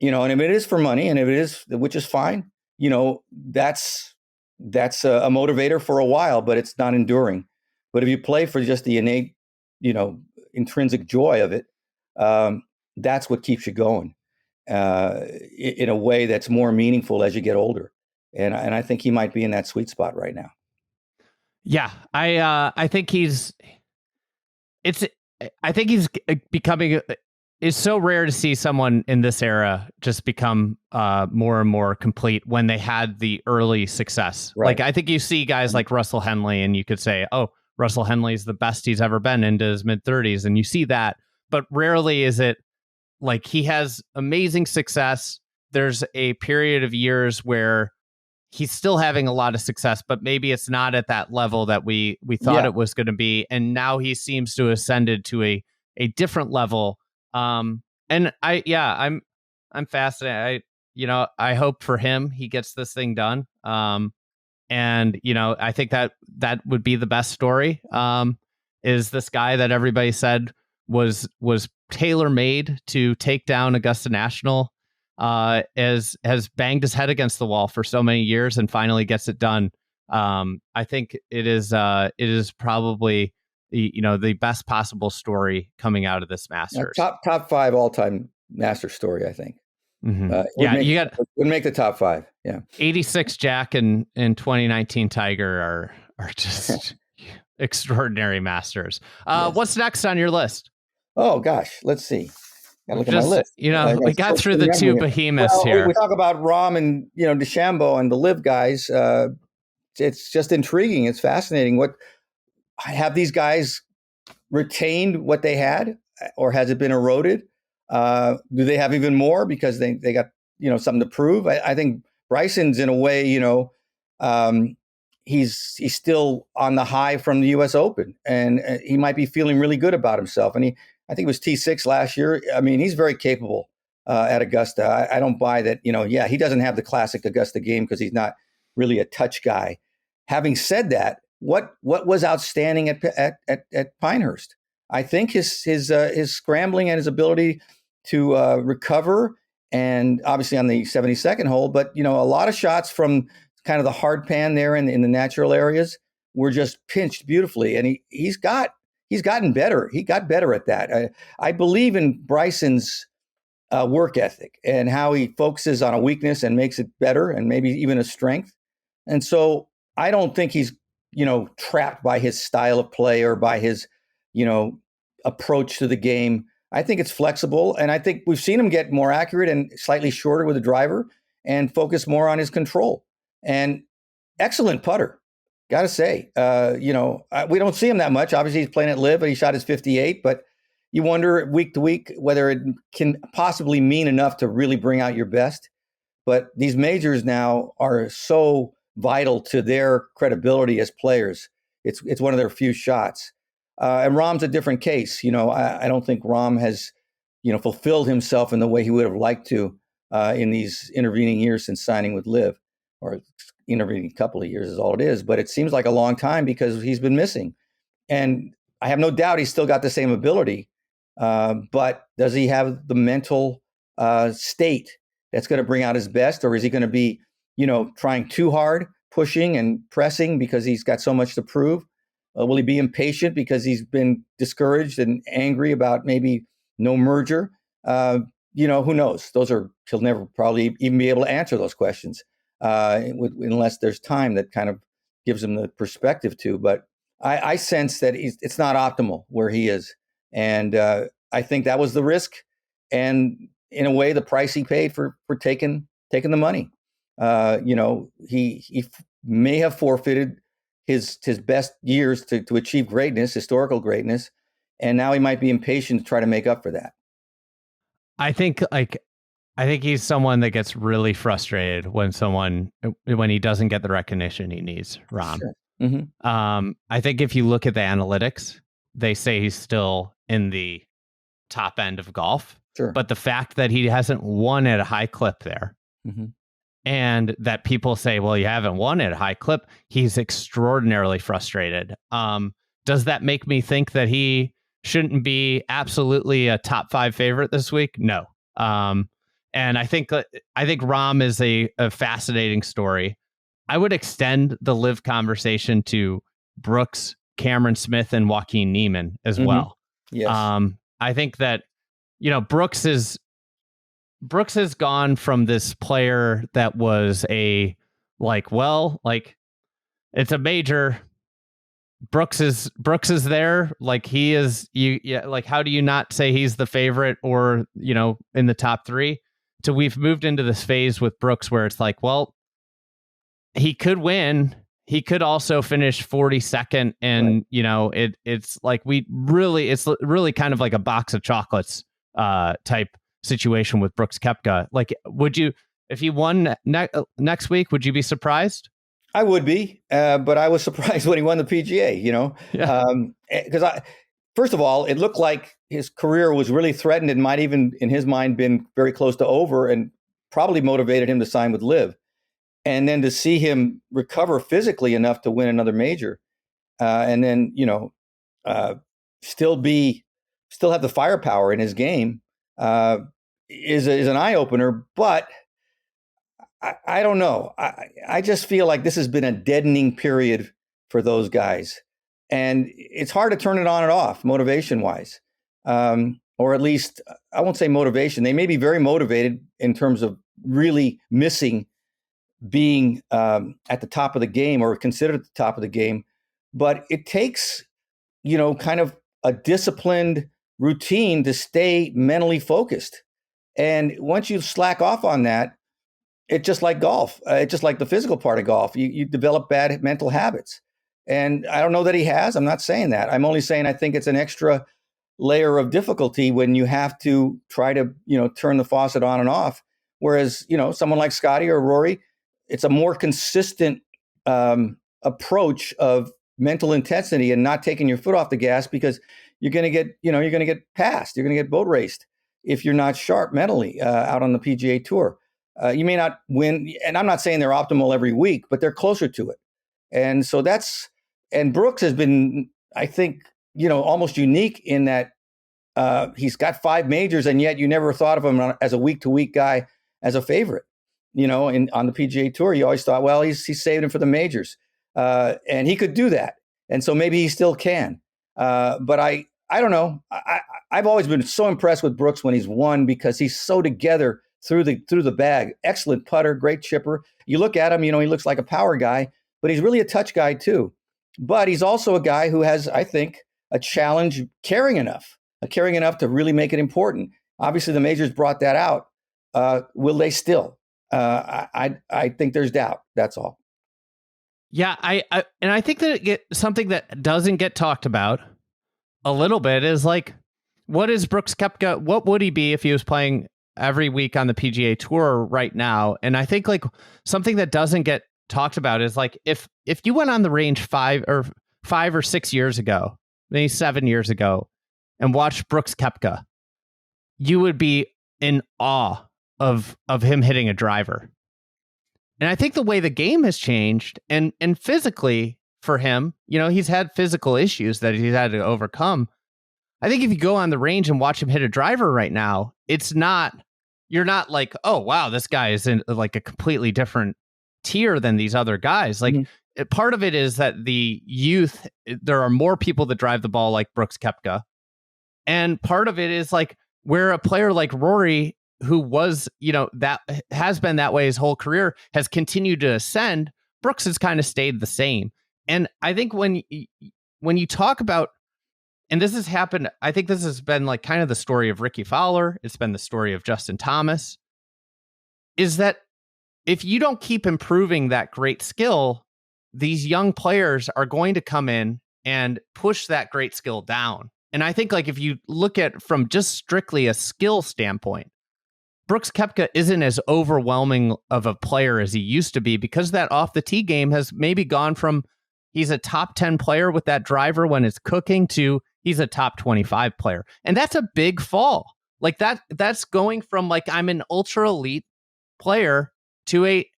[SPEAKER 2] And if it is for money, and if it is, which is fine, that's a motivator for a while, but it's not enduring. But if you play for just the innate, intrinsic joy of it, that's what keeps you going in a way that's more meaningful as you get older. And I think he might be in that sweet spot right now.
[SPEAKER 1] Yeah, I think he's becoming. It's so rare to see someone in this era just become more and more complete when they had the early success. Right. Like, I think you see guys like Russell Henley, and you could say, oh, Russell Henley's the best he's ever been into his mid-30s, and you see that, but rarely is it like he has amazing success. There's a period of years where he's still having a lot of success, but maybe it's not at that level that we thought it was going to be. And now he seems to have ascended to a different level. And I'm fascinated. I hope for him, he gets this thing done. And I think that would be the best story. Is this guy that everybody said was tailor-made to take down Augusta National, has banged his head against the wall for so many years and finally gets it done. I think it is probably the best possible story coming out of this Masters.
[SPEAKER 2] Top 5 all-time Masters story, I think.
[SPEAKER 1] Mm-hmm.
[SPEAKER 2] Would make the top 5. Yeah,
[SPEAKER 1] 86 Jack and 2019 Tiger are just extraordinary Masters. Yes. What's next on your list?
[SPEAKER 2] Oh gosh, let's see. Gotta look at my list.
[SPEAKER 1] We got through the two behemoths here.
[SPEAKER 2] We talk about Rahm and DeChambeau and the LIV guys. It's just intriguing. It's fascinating. What have these guys retained what they had, or has it been eroded? Do they have even more because they got something to prove? I think Bryson's in a way, he's still on the high from the U.S. Open, and he might be feeling really good about himself. And I think it was T6 last year. I mean, he's very capable at Augusta. I don't buy that. He doesn't have the classic Augusta game because he's not really a touch guy. Having said that, what was outstanding at Pinehurst? I think his scrambling and his ability to recover, and obviously on the 72nd hole, but a lot of shots from kind of the hard pan there in the natural areas were just pinched beautifully, and he's gotten better. He got better at that. I believe in Bryson's work ethic and how he focuses on a weakness and makes it better, and maybe even a strength. And so I don't think he's trapped by his style of play or by his approach to the game. I think it's flexible, and I think we've seen him get more accurate and slightly shorter with the driver and focus more on his control. And excellent putter, got to say. We don't see him that much. Obviously, he's playing at LIV, and he shot his 58, but you wonder week to week whether it can possibly mean enough to really bring out your best. But these majors now are so vital to their credibility as players. It's one of their few shots. And Rahm's a different case. I don't think Rahm has, fulfilled himself in the way he would have liked to in these intervening years since signing with LIV, or intervening couple of years is all it is. But it seems like a long time because he's been missing. And I have no doubt he's still got the same ability. But does he have the mental state that's going to bring out his best? Or is he going to be, trying too hard, pushing and pressing because he's got so much to prove? Will he be impatient because he's been discouraged and angry about maybe no merger? who knows? He'll never probably even be able to answer those questions unless there's time that kind of gives him the perspective to. But I sense that it's not optimal where he is. And I think that was the risk. And in a way, the price he paid for taking the money. He may have forfeited his best years to achieve greatness, historical greatness. And now he might be impatient to try to make up for that.
[SPEAKER 1] I think he's someone that gets really frustrated when he doesn't get the recognition he needs, Rahm.
[SPEAKER 2] Sure. Mm-hmm.
[SPEAKER 1] I think if you look at the analytics, they say he's still in the top end of golf.
[SPEAKER 2] Sure.
[SPEAKER 1] But the fact that he hasn't won at a high clip there,
[SPEAKER 2] mm-hmm.
[SPEAKER 1] and that people say, well, you haven't won at a high clip, he's extraordinarily frustrated. Does that make me think that he shouldn't be absolutely a top 5 favorite this week? No. And I think Rahm is a fascinating story. I would extend the LIV conversation to Brooks, Cameron Smith, and Joaquin Niemann as well.
[SPEAKER 2] Yes.
[SPEAKER 1] I think that, Brooks has gone from this player that was it's a major. Brooks is there. He is how do you not say he's the favorite or, in the top 3? So we've moved into this phase with Brooks where it's he could win. He could also finish 42nd. And, right. It's really kind of like a box of chocolates type situation with Brooks Koepka. Would you, if he won next week, would you be surprised?
[SPEAKER 2] I would be, but I was surprised when he won the PGA, because first of all, it looked like his career was really threatened and might even, in his mind, been very close to over, and probably motivated him to sign with LIV. And then to see him recover physically enough to win another major, and then still have the firepower in his game, is an eye opener. But I don't know. I just feel like this has been a deadening period for those guys. And it's hard to turn it on and off motivation wise. Or at least, I won't say motivation. They may be very motivated in terms of really missing being at the top of the game or considered at the top of the game. But it takes, kind of a disciplined routine to stay mentally focused. And once you slack off on that, it's just like golf. It's just like the physical part of golf. You develop bad mental habits. And I don't know that he has. I'm not saying that. I'm only saying I think it's an extra layer of difficulty when you have to try to, turn the faucet on and off. Whereas, someone like Scottie or Rory, it's a more consistent approach of mental intensity and not taking your foot off the gas, because you're going to get passed. You're going to get boat raced if you're not sharp mentally out on the PGA Tour. You may not win, and I'm not saying they're optimal every week, but they're closer to it. And so and Brooks has been, I think, almost unique in that he's got 5 majors, and yet you never thought of him as a week-to-week guy as a favorite. On the PGA Tour, you always thought, well, he's saved him for the majors, and he could do that, and so maybe he still can. But I don't know. I've always been so impressed with Brooks when he's won, because he's so together through the bag. Excellent putter, great chipper. You look at him, he looks like a power guy, but he's really a touch guy too. But he's also a guy who has, I think, a challenge caring enough to really make it important. Obviously, the majors brought that out. Will they still? I think there's doubt. That's all.
[SPEAKER 1] Yeah, I think that something that doesn't get talked about a little bit is what is Brooks Koepka? What would he be if he was playing every week on the PGA Tour right now? And I think something that doesn't get talked about is if you went on the range 5 or 6 years ago, maybe 7 years ago, and watched Brooks Koepka, you would be in awe of him hitting a driver. And I think the way the game has changed, and physically for him, he's had physical issues that he's had to overcome. I think if you go on the range and watch him hit a driver right now, you're not like, oh wow, this guy is in a completely different tier than these other guys. Part of it is that the youth, there are more people that drive the ball like Brooks Koepka. And part of it is where a player like Rory who was, that has been that way his whole career, has continued to ascend. Brooks has kind of stayed the same. And I think when you talk about, and this has happened, I think this has been like kind of the story of Ricky Fowler. It's been the story of Justin Thomas, is that if you don't keep improving that great skill, these young players are going to come in and push that great skill down. And I think like if you look at from just strictly a skill standpoint, Brooks Koepka isn't as overwhelming of a player as he used to be, because that off the tee game has maybe gone from he's a top 10 player with that driver when it's cooking to he's a top 25 player. And that's a big fall. Like that's going from like I'm an ultra elite player to a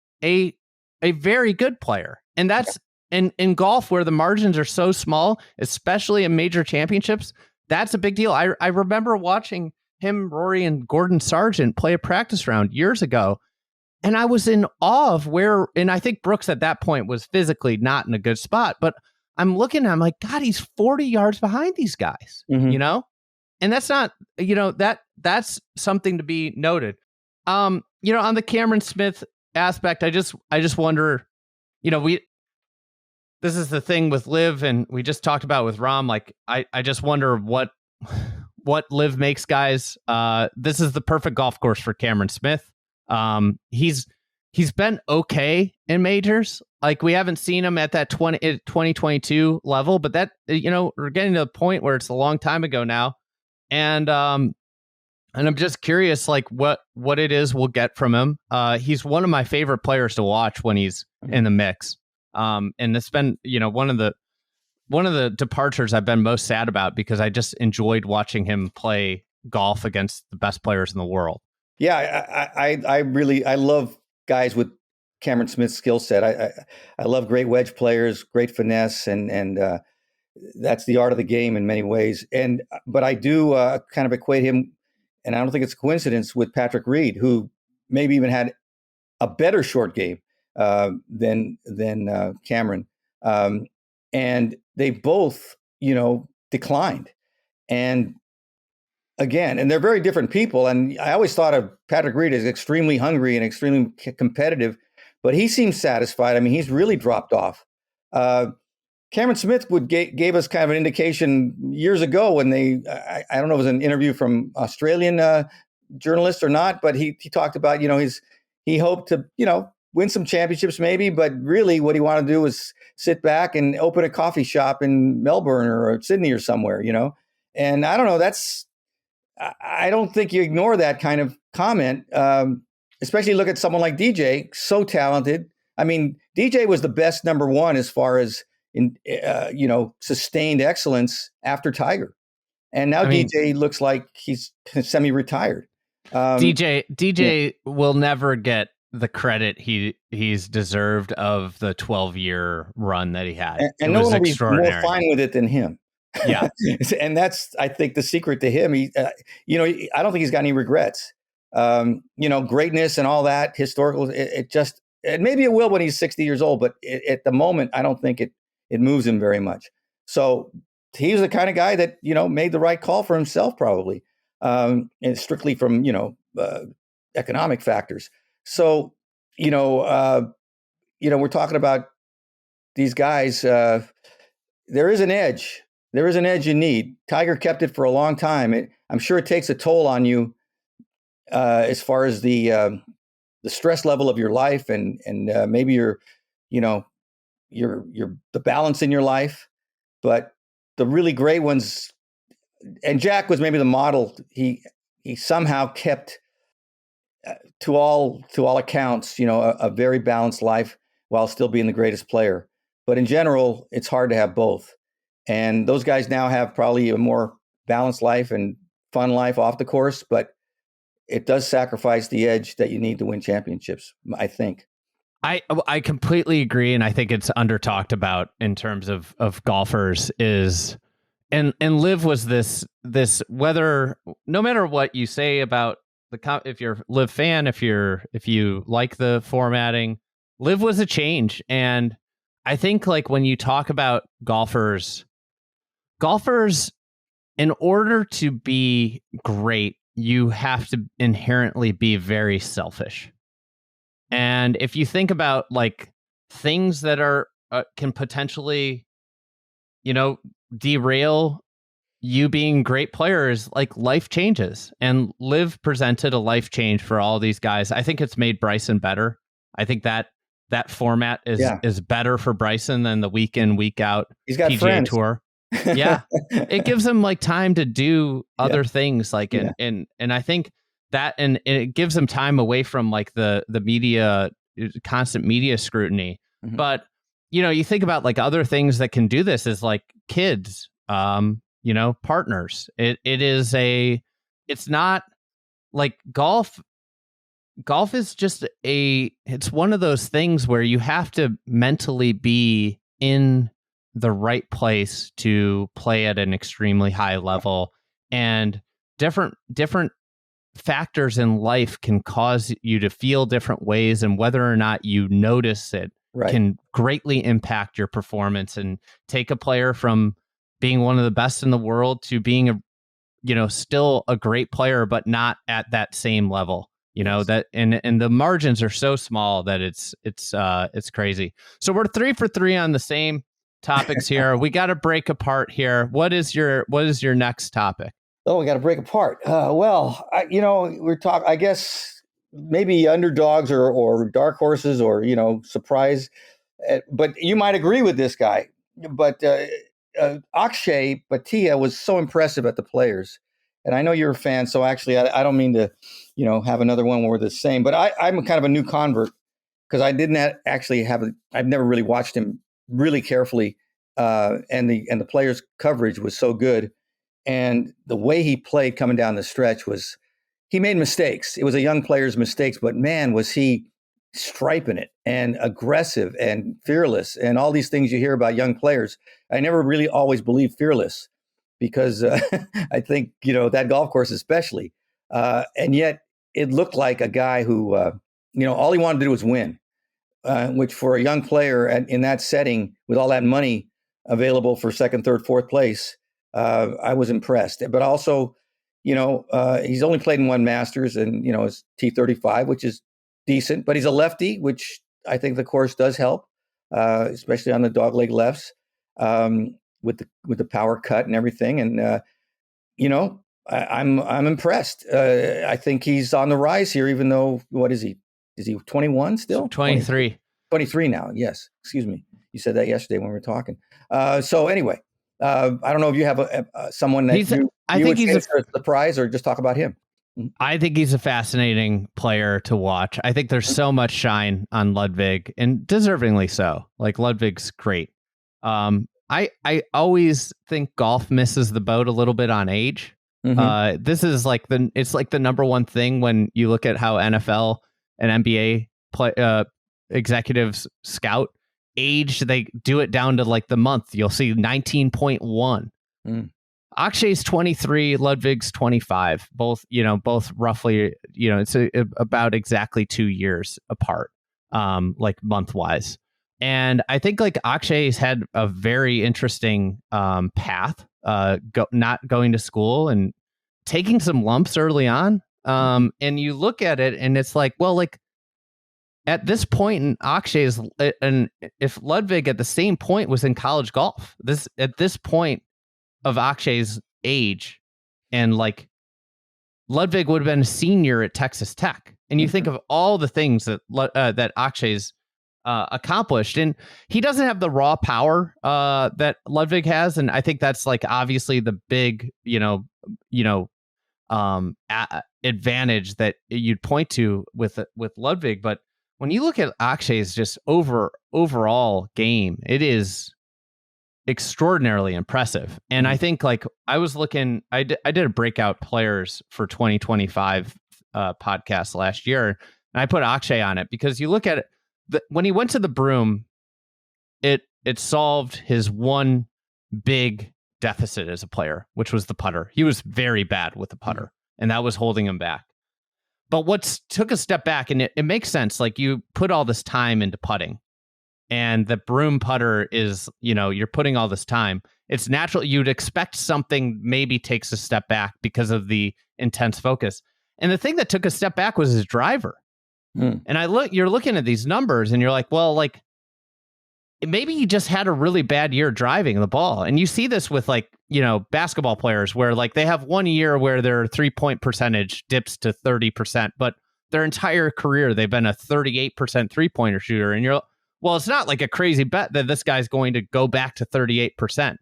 [SPEAKER 1] very good player. And that's in golf where the margins are so small, especially in major championships. That's a big deal. I remember watching him, Rory, and Gordon Sargent play a practice round years ago, and I was in awe of and I think Brooks at that point was physically not in a good spot, but I'm looking at him like, God, he's 40 yards behind these guys, and that's not, that's something to be noted. On the Cameron Smith aspect, I just wonder, this is the thing with LIV, and we just talked about with Rahm. Like, I just wonder what LIV makes guys. This is the perfect golf course for Cameron Smith. He's been okay in majors. Like, we haven't seen him at that 2022 level, but that, we're getting to the point where it's a long time ago now. And I'm just curious, like what it is we'll get from him. He's one of my favorite players to watch when he's in the mix. And it's been, one of the departures I've been most sad about, because I just enjoyed watching him play golf against the best players in the world.
[SPEAKER 2] Yeah, I love guys with Cameron Smith's skill set. I love great wedge players, great finesse, and that's the art of the game in many ways. But I do kind of equate him, and I don't think it's a coincidence, with Patrick Reed, who maybe even had a better short game than Cameron. And they both, declined. And again, and they're very different people. And I always thought of Patrick Reed as extremely hungry and extremely competitive, but he seems satisfied. I mean, he's really dropped off. Cameron Smith gave us kind of an indication years ago when I don't know if it was an interview from Australian journalist or not, but he talked about, he hoped to, win some championships maybe, but really what he wanted to do was sit back and open a coffee shop in Melbourne or Sydney or somewhere, And I don't know, I don't think you ignore that kind of comment, especially look at someone like DJ, so talented. I mean, DJ was the best number one as far as sustained excellence after Tiger. And now DJ looks like he's semi-retired.
[SPEAKER 1] DJ will never get the credit he's deserved of the 12-year run that he had.
[SPEAKER 2] And no one will be more fine with it than him.
[SPEAKER 1] Yeah.
[SPEAKER 2] And that's, I think, the secret to him. He, I don't think he's got any regrets. Greatness and all that, historical, and maybe it will when he's 60 years old, but at the moment, I don't think it moves him very much. So he's the kind of guy that, made the right call for himself, probably, and strictly from, economic factors. So, we're talking about these guys. There is an edge. There is an edge you need. Tiger kept it for a long time. I'm sure it takes a toll on you as far as the stress level of your life and maybe your the balance in your life. But the really great ones, and Jack was maybe the model. He somehow kept, to all accounts, a very balanced life while still being the greatest player. But in general, it's hard to have both. And those guys now have probably a more balanced life and fun life off the course, but it does sacrifice the edge that you need to win championships, I think.
[SPEAKER 1] I completely agree, and I think it's under talked about in terms of golfers is, and LIV was this whether, no matter what you say about if you're a LIV fan, if you like the formatting, LIV was a change. And I think like when you talk about golfers, in order to be great, you have to inherently be very selfish. And if you think about like things that are can potentially, derail you being great players, like life changes, and LIV presented a life change for all these guys. I think it's made Bryson better. I think that format is better for Bryson than the week in, week out
[SPEAKER 2] He's got
[SPEAKER 1] PGA
[SPEAKER 2] friends.
[SPEAKER 1] Tour. Yeah. It gives him like time to do other things, like and I think that and it gives him time away from like the media, constant media scrutiny.
[SPEAKER 2] Mm-hmm.
[SPEAKER 1] But you think about like other things that can do this is like kids, partners. It's not like golf. Golf is just it's one of those things where you have to mentally be in the right place to play at an extremely high level, and different factors in life can cause you to feel different ways, and whether or not you notice it can greatly impact your performance and take a player from being one of the best in the world to being still a great player, but not at that same level. That and the margins are so small that it's crazy. So we're 3 for 3 on the same topics here. We got to break apart here. What is your next topic?
[SPEAKER 2] Oh, we got to break apart. We're talking, I guess, maybe underdogs or dark horses or, surprise. But you might agree with this guy. But Akshay Bhatia was so impressive at the Players. And I know you're a fan, so actually I don't mean to, have another one where we're the same. But I'm kind of a new convert because I didn't actually I've never really watched him really carefully. And the Players' coverage was so good. And the way he played coming down the stretch he made mistakes. It was a young player's mistakes, but man, was he striping it and aggressive and fearless and all these things you hear about young players. I never really always believed fearless because I think, that golf course especially. And yet it looked like a guy who, all he wanted to do was win, which for a young player in that setting with all that money available for second, third, fourth place, I was impressed. But also, he's only played in one Masters and, his T35, which is decent, but he's a lefty, which I think the course does help, especially on the dogleg lefts, with the power cut and everything. And, I'm impressed. I think he's on the rise here, even though, what is he? Is he 21 still?
[SPEAKER 1] 23.
[SPEAKER 2] 23 now. Yes. Excuse me. You said that yesterday when we were talking. So anyway, I don't know if you have someone that I think he's a surprise, or just talk about him.
[SPEAKER 1] I think he's a fascinating player to watch. I think there's so much shine on Ludvig, and deservingly so. Like, Ludvig's great. I always think golf misses the boat a little bit on age. Mm-hmm. This is like the number one thing when you look at how NFL and NBA executives scout age. They do it down to like the month. You'll see 19.1. Akshay's 23, Ludvig's 25. Both roughly, it's about exactly 2 years apart, like month wise. And I think like Akshay's had a very interesting path, not going to school and taking some lumps early on. And you look at it and it's like, well, like at this point in Akshay's, and if Ludvig at the same point was in college golf, at this point of Akshay's age, and like Ludvig would have been a senior at Texas Tech, and you think of all the things that Akshay's accomplished, and he doesn't have the raw power that Ludvig has, and I think that's like obviously the big advantage that you'd point to with Ludvig. But when you look at Akshay's just overall game, it is extraordinarily impressive. And I think like I was looking, I did a breakout players for 2025 podcast last year, and I put Akshay on it because you look at it, when he went to the Broom, it solved his one big deficit as a player, which was the putter. He was very bad with the putter, and that was holding him back. But what took a step back, and it makes sense, like you put all this time into putting, and the Broom putter is, you're putting all this time, it's natural. You'd expect something maybe takes a step back because of the intense focus. And the thing that took a step back was his driver. And you're looking at these numbers and you're like, well, like maybe he just had a really bad year driving the ball. And you see this with like, basketball players where like they have 1 year where their 3-point percentage dips to 30%, but their entire career, they've been a 38% 3-pointer shooter. And well, it's not like a crazy bet that this guy's going to go back to 38%.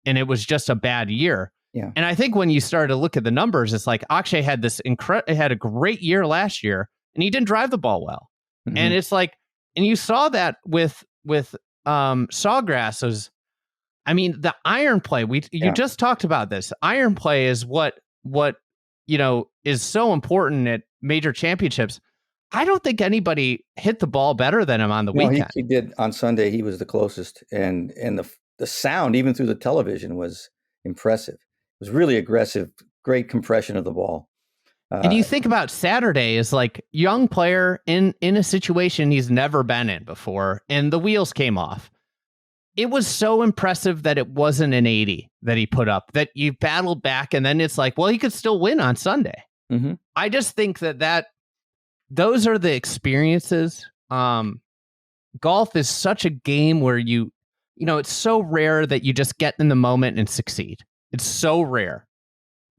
[SPEAKER 1] And it was just a bad year.
[SPEAKER 2] Yeah.
[SPEAKER 1] And I think when you start to look at the numbers, it's like Akshay had this had a great year last year and he didn't drive the ball well. Mm-hmm. And it's like, and you saw that with Sawgrass was, I mean, the iron play, you just talked about this. Iron play is what is so important at major championships. I don't think anybody hit the ball better than him on the weekend.
[SPEAKER 2] He did on Sunday. He was the closest, and the sound even through the television was impressive. It was really aggressive, great compression of the ball.
[SPEAKER 1] And you think about Saturday as like young player in a situation he's never been in before, and the wheels came off. It was so impressive that it wasn't an 80 that he put up, that you battled back, and then it's like, well, he could still win on Sunday. Mm-hmm. I just think that those are the experiences. Golf is such a game where it's so rare that you just get in the moment and succeed. It's so rare.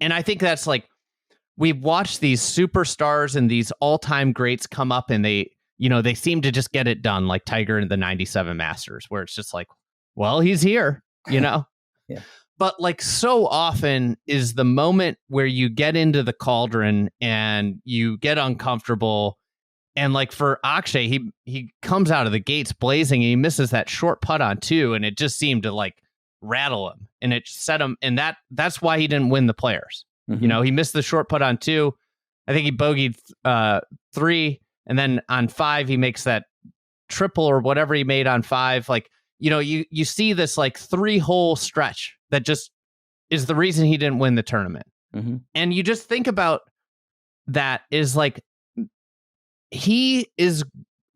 [SPEAKER 1] And I think that's like, we've watched these superstars and these all-time greats come up and they seem to just get it done, like Tiger in the 97 Masters, where it's just like, well, he's here, Yeah. But like so often is the moment where you get into the cauldron and you get uncomfortable. And like for Akshay, he comes out of the gates blazing and he misses that short putt on 2, and it just seemed to like rattle him, and it set him. And that's why he didn't win the Players. Mm-hmm. He missed the short putt on 2. I think he bogeyed 3, and then on 5 he makes that triple or whatever he made on 5. Like, you see this like 3-hole stretch that just is the reason he didn't win the tournament. Mm-hmm. And you just think about that is like, he is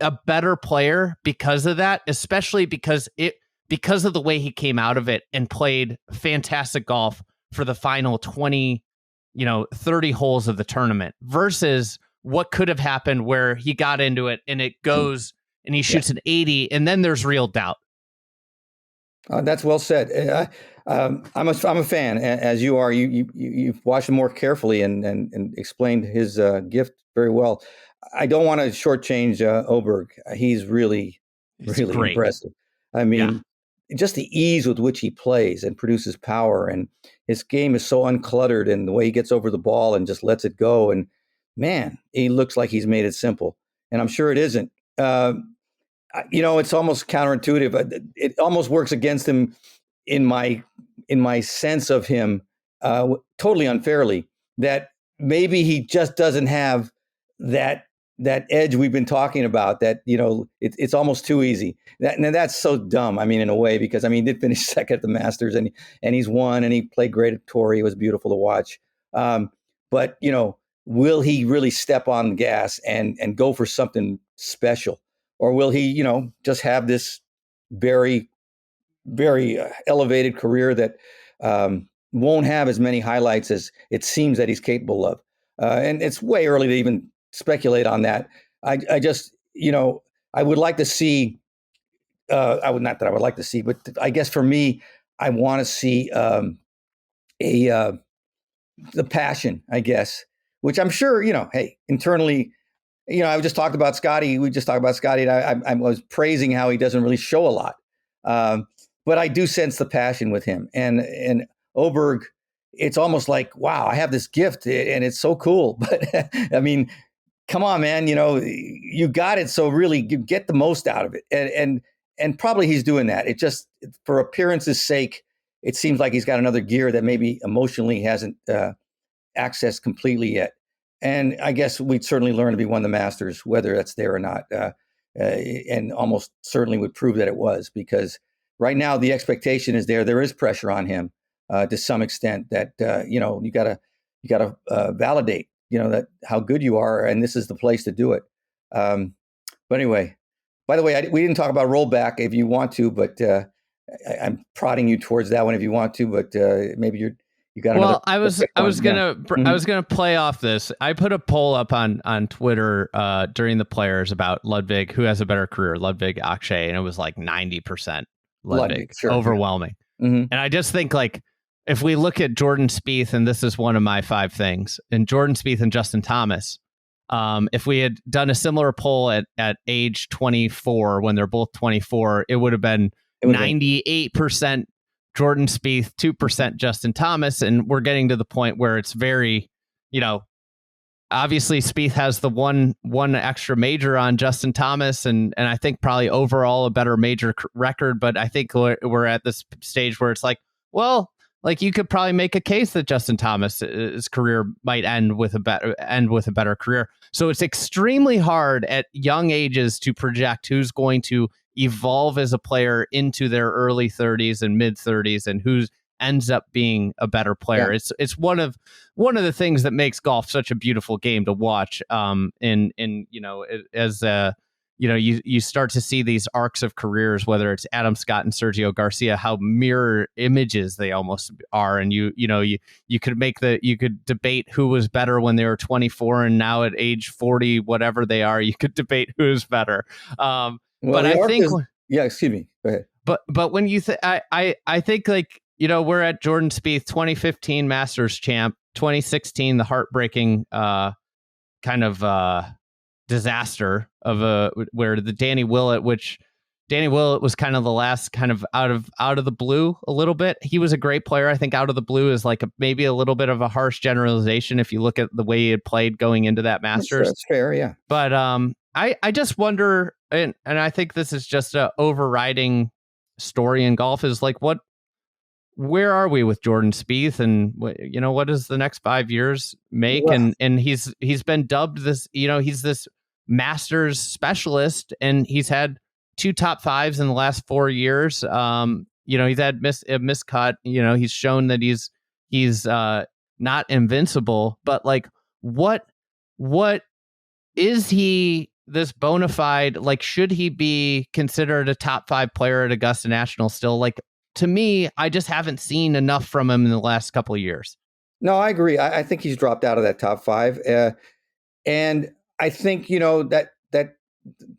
[SPEAKER 1] a better player because of that, especially because of the way he came out of it and played fantastic golf for the final 20, 30 holes of the tournament versus what could have happened where he got into it and it goes and he shoots an 80 and then there's real doubt.
[SPEAKER 2] That's well said. I'm a fan, as you are. You've watched him more carefully and explained his gift very well. I don't want to shortchange Åberg. He's really great. Impressive. I mean, just the ease with which he plays and produces power, and his game is so uncluttered, and the way he gets over the ball and just lets it go. And man, he looks like he's made it simple, and I'm sure it isn't. It's almost counterintuitive. It almost works against him in my sense of him, totally unfairly, that maybe he just doesn't have that edge we've been talking about, that, it's almost too easy. That's so dumb. I mean, in a way, because he did finish second at the Masters and he's won and he played great at Torrey. It was beautiful to watch. But will he really step on the gas and go for something special? Or will he, just have this very, very elevated career that won't have as many highlights as it seems that he's capable of? And it's way early to even speculate on that. I just, I would like to see, but I guess for me, I want to see the passion, I guess, which I'm sure, hey, internally, I just talked about Scottie. We just talked about Scottie, and I was praising how he doesn't really show a lot. But I do sense the passion with him. And Åberg, it's almost like, wow, I have this gift and it's so cool. But I mean, come on, man, you got it. So really get the most out of it. And probably he's doing that. It just, for appearance's sake, it seems like he's got another gear that maybe emotionally hasn't accessed completely yet. And I guess we'd certainly learn to be one of the Masters, whether that's there or not. And almost certainly would prove that it was, because right now the expectation is there. There is pressure on him to some extent that, you gotta validate, that how good you are. And this is the place to do it. But anyway, by the way, we didn't talk about rollback if you want to, but I'm prodding you towards that one if you want to, but maybe you got another.
[SPEAKER 1] Well, I was gonna play off this. I put a poll up on Twitter during the Players about Ludvig, who has a better career, Ludvig, Akshay, and it was like 90% Ludvig,
[SPEAKER 2] sure,
[SPEAKER 1] overwhelming.
[SPEAKER 2] Yeah. Mm-hmm.
[SPEAKER 1] And I just think, like, if we look at Jordan Spieth, and this is one of my 5 things, and Jordan Spieth and Justin Thomas, if we had done a similar poll at age 24 when they're both 24, it would have been 98% Jordan Spieth, 2% Justin Thomas, and we're getting to the point where it's very, obviously Spieth has the one extra major on Justin Thomas, and I think probably overall a better major record, but I think we're at this stage where it's like, well, like, you could probably make a case that Justin Thomas's career might end with a better career. So it's extremely hard at young ages to project who's going to evolve as a player into their early 30s and mid 30s, and who ends up being a better player. Yeah. It's one of the things that makes golf such a beautiful game to watch. You start to see these arcs of careers, whether it's Adam Scott and Sergio Garcia, how mirror images they almost are. And you could debate who was better when they were 24, and now at age 40, whatever they are, you could debate who's better. But I think,
[SPEAKER 2] excuse me. Go ahead.
[SPEAKER 1] But when you I think, like, we're at Jordan Spieth, 2015 Masters champ, 2016, the heartbreaking kind of disaster of where the Danny Willett was kind of the last, kind of out of the blue a little bit. He was a great player. I think out of the blue is like maybe a little bit of a harsh generalization if you look at the way he had played going into that Masters.
[SPEAKER 2] That's fair, yeah.
[SPEAKER 1] But I just wonder, and I think this is just a overriding story in golf, is like, where are we with Jordan Spieth, and what does the next 5 years make? Well, and he's been dubbed this, he's this Masters specialist, and he's had 2 top 5s in the last 4 years. He's had a miscut. He's shown that he's not invincible, but like, what is he? This bona fide, like, should he be considered a top 5 player at Augusta National still? Like, to me, I just haven't seen enough from him in the last couple of years.
[SPEAKER 2] No, I agree. I think he's dropped out of that top 5. And I think, that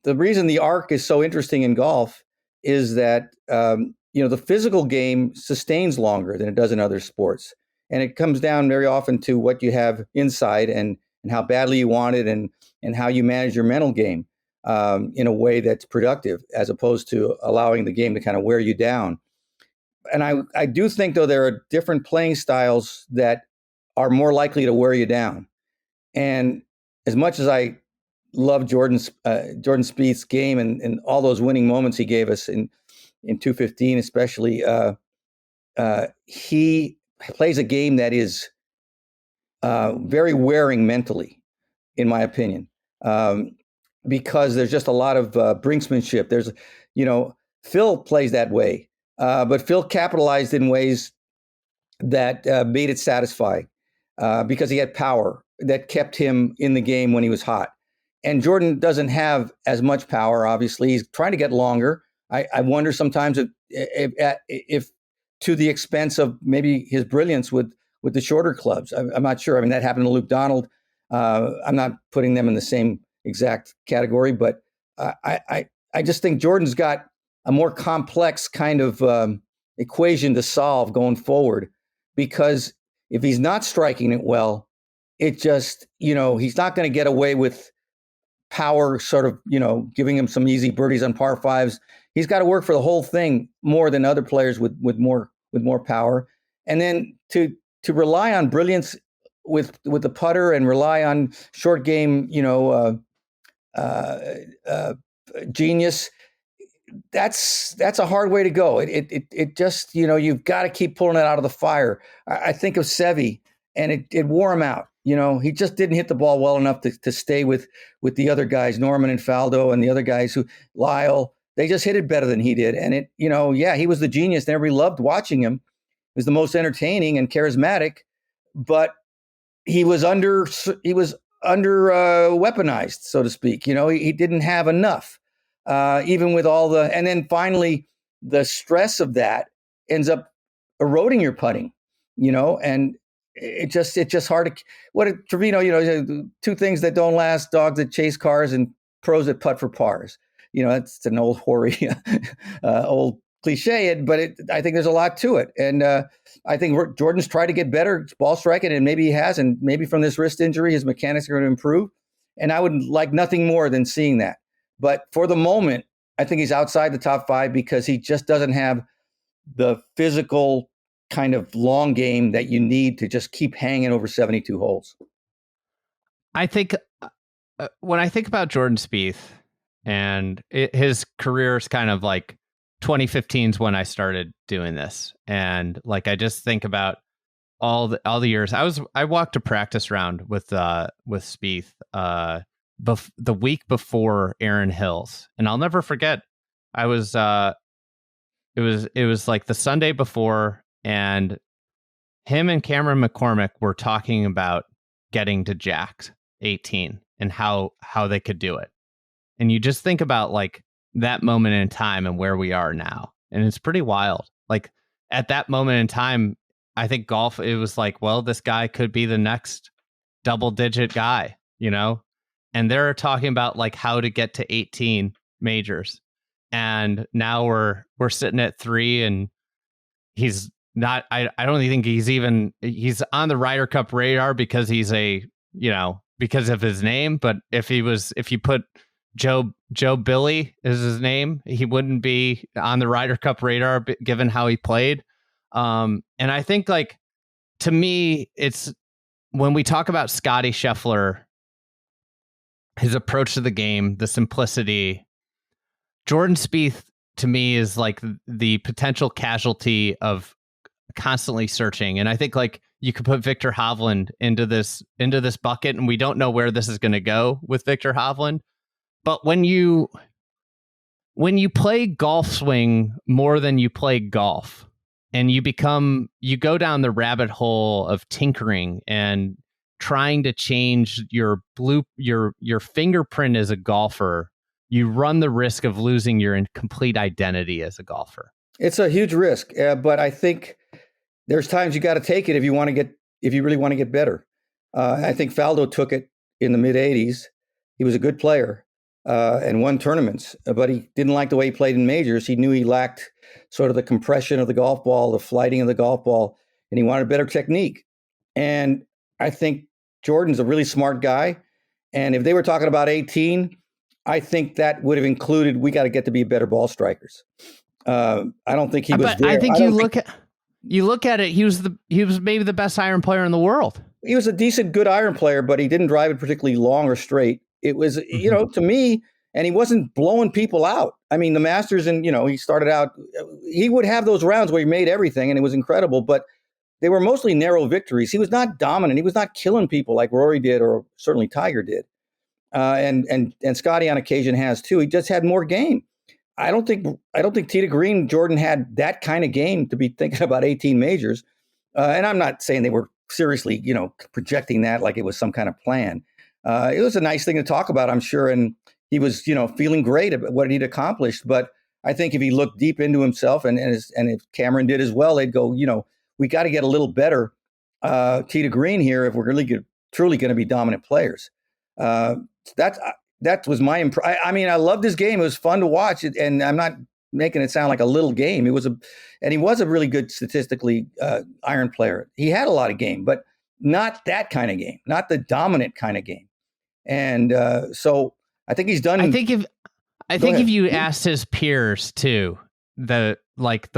[SPEAKER 2] the reason the arc is so interesting in golf is that, the physical game sustains longer than it does in other sports. And it comes down very often to what you have inside and how badly you want it, and how you manage your mental game in a way that's productive, as opposed to allowing the game to kind of wear you down. And I do think, though, there are different playing styles that are more likely to wear you down. And as much as I love Jordan Spieth's game and all those winning moments he gave us in 2015, especially, he plays a game that is very wearing mentally, in my opinion, because there's just a lot of brinksmanship. There's, Phil plays that way. But Phil capitalized in ways that made it satisfying because he had power that kept him in the game when he was hot. And Jordan doesn't have as much power, obviously. He's trying to get longer. I wonder sometimes if to the expense of maybe his brilliance with the shorter clubs. I'm not sure. I mean, that happened to Luke Donald. I'm not putting them in the same exact category, but I just think Jordan's got a more complex kind of equation to solve going forward, because if he's not striking it well, it just, he's not going to get away with power sort of, giving him some easy birdies on par 5s. He's got to work for the whole thing more than other players with more power. And then to rely on brilliance with the putter and rely on short game, genius, that's a hard way to go. It just, you've got to keep pulling it out of the fire. I think of Seve, and it wore him out. He just didn't hit the ball well enough to stay with the other guys, Norman and Faldo, and the other guys Lyle, they just hit it better than he did. And he was the genius, and everybody loved watching him. He was the most entertaining and charismatic, but he was under weaponized, so to speak. He didn't have enough. Even with all and then finally the stress of that ends up eroding your putting, and it's just hard to, Trevino, two things that don't last: dogs that chase cars and pros that putt for pars. That's an old hoary, old cliche, but I think there's a lot to it. And I think Jordan's tried to get better ball striking, and maybe he has, and maybe from this wrist injury, his mechanics are going to improve. And I would like nothing more than seeing that. But for the moment, I think he's outside the top 5 because he just doesn't have the physical kind of long game that you need to just keep hanging over 72 holes.
[SPEAKER 1] I think when I think about Jordan Spieth, and his career is kind of like 2015 is when I started doing this, and like I just think about all the years I walked a practice round with Spieth the week before Aaron Hills, and I'll never forget. I was it was like the Sunday before, and him and Cameron McCormick were talking about getting to Jack's 18 and how they could do it. And you just think about like that moment in time and where we are now. And it's pretty wild. Like at that moment in time, I think golf, it was like, well, this guy could be the next double digit guy, and they're talking about like how to get to 18 majors. And now we're sitting at 3, and he's not, I don't think he's on the Ryder Cup radar because he's because of his name. But if you put Joe Billy is his name, he wouldn't be on the Ryder Cup radar given how he played. And I think, like, to me, it's when we talk about Scottie Scheffler, his approach to the game, the simplicity, Jordan Spieth to me is like the potential casualty of constantly searching. And I think like you could put Victor Hovland into this bucket, and we don't know where this is going to go with Victor Hovland. But when you play golf swing more than you play golf, and you go down the rabbit hole of tinkering and trying to change your fingerprint as a golfer, you run the risk of losing your complete identity as a golfer.
[SPEAKER 2] It's a huge risk, but I think there's times you got to take it if you really want to get better. I think Faldo took it in the mid '80s. He was a good player and won tournaments, but he didn't like the way he played in majors. He knew he lacked sort of the compression of the golf ball, the flighting of the golf ball, and he wanted better technique. And I think Jordan's a really smart guy. And if they were talking about 18, I think that would have included, we got to get to be better ball strikers. I don't think he was
[SPEAKER 1] but
[SPEAKER 2] there.
[SPEAKER 1] I think you look at it, he was maybe the best iron player in the world.
[SPEAKER 2] He was a decent, good iron player, but he didn't drive it particularly long or straight. It was, to me, and he wasn't blowing people out. I mean, the Masters, and, he started out, he would have those rounds where he made everything, and it was incredible, but they were mostly narrow victories. He was not dominant. He was not killing people like Rory did, or certainly Tiger did. And Scottie on occasion has too. He just had more game. I don't think tee to green Jordan had that kind of game to be thinking about 18 majors. And I'm not saying they were seriously, projecting that like it was some kind of plan. It was a nice thing to talk about, I'm sure. And he was, feeling great about what he'd accomplished. But I think if he looked deep into himself, and if Cameron did as well, they'd go, we got to get a little better tee to green here if we're really truly going to be dominant players. That was my impression. I mean, I loved his game. It was fun to watch it, and I'm not making it sound like a little game. And he was a really good statistically iron player. He had a lot of game, but not that kind of game, not the dominant kind of game. And so I think he's done.
[SPEAKER 1] I think if you asked his peers too, the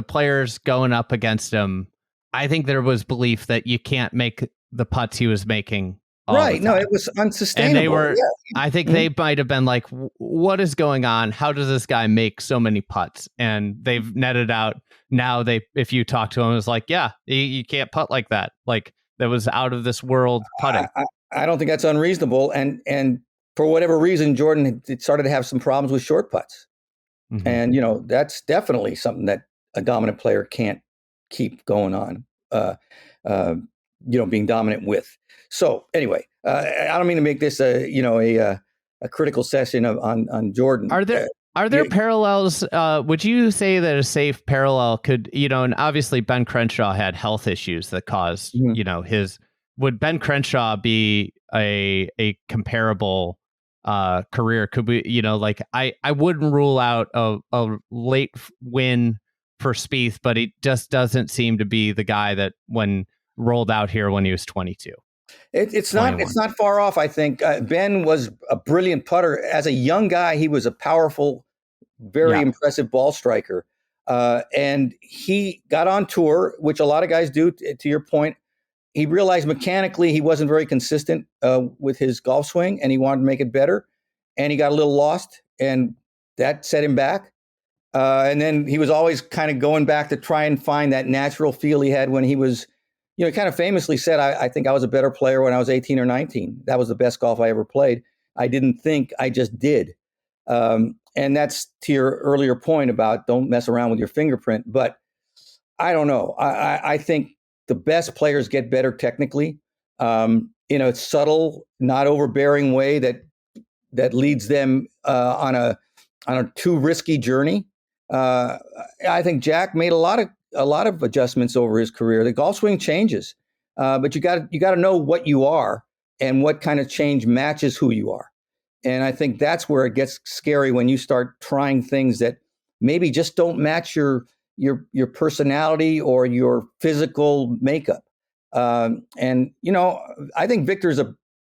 [SPEAKER 1] players going up against him, I think there was belief that you can't make the putts he was making. Right.
[SPEAKER 2] No, it was unsustainable.
[SPEAKER 1] And they were, yeah. I think they might have been like, what is going on? How does this guy make so many putts? And they've netted out. Now if you talk to him, it's like, yeah, you can't putt like that. Like, that was out of this world putting.
[SPEAKER 2] I don't think that's unreasonable. And for whatever reason, Jordan started to have some problems with short putts. Mm-hmm. And, that's definitely something that a dominant player can't keep going on, being dominant with. So anyway, I don't mean to make this a critical session on Jordan.
[SPEAKER 1] Are Are there parallels? Would you say that a safe parallel could, and obviously Ben Crenshaw had health issues that caused, would Ben Crenshaw be a comparable career? Could we, I wouldn't rule out a late win for Spieth, but he just doesn't seem to be the guy that when rolled out here when he was 22.
[SPEAKER 2] It's not far off. I think Ben was a brilliant putter. As a young guy, he was a powerful, very impressive ball striker. And he got on tour, which a lot of guys do, to your point. He realized mechanically he wasn't very consistent with his golf swing, and he wanted to make it better. And he got a little lost, and that set him back. And then he was always kind of going back to try and find that natural feel he had when he was, he kind of famously said, I think I was a better player when I was 18 or 19. That was the best golf I ever played. I didn't think, I just did. And that's to your earlier point about don't mess around with your fingerprint. But I don't know. I think the best players get better technically in a subtle, not overbearing way that leads them on a too risky journey. I think Jack made a lot of adjustments over his career. The golf swing changes, but you got to know what you are and what kind of change matches who you are. And I think that's where it gets scary when you start trying things that maybe just don't match your personality or your physical makeup. And I think Victor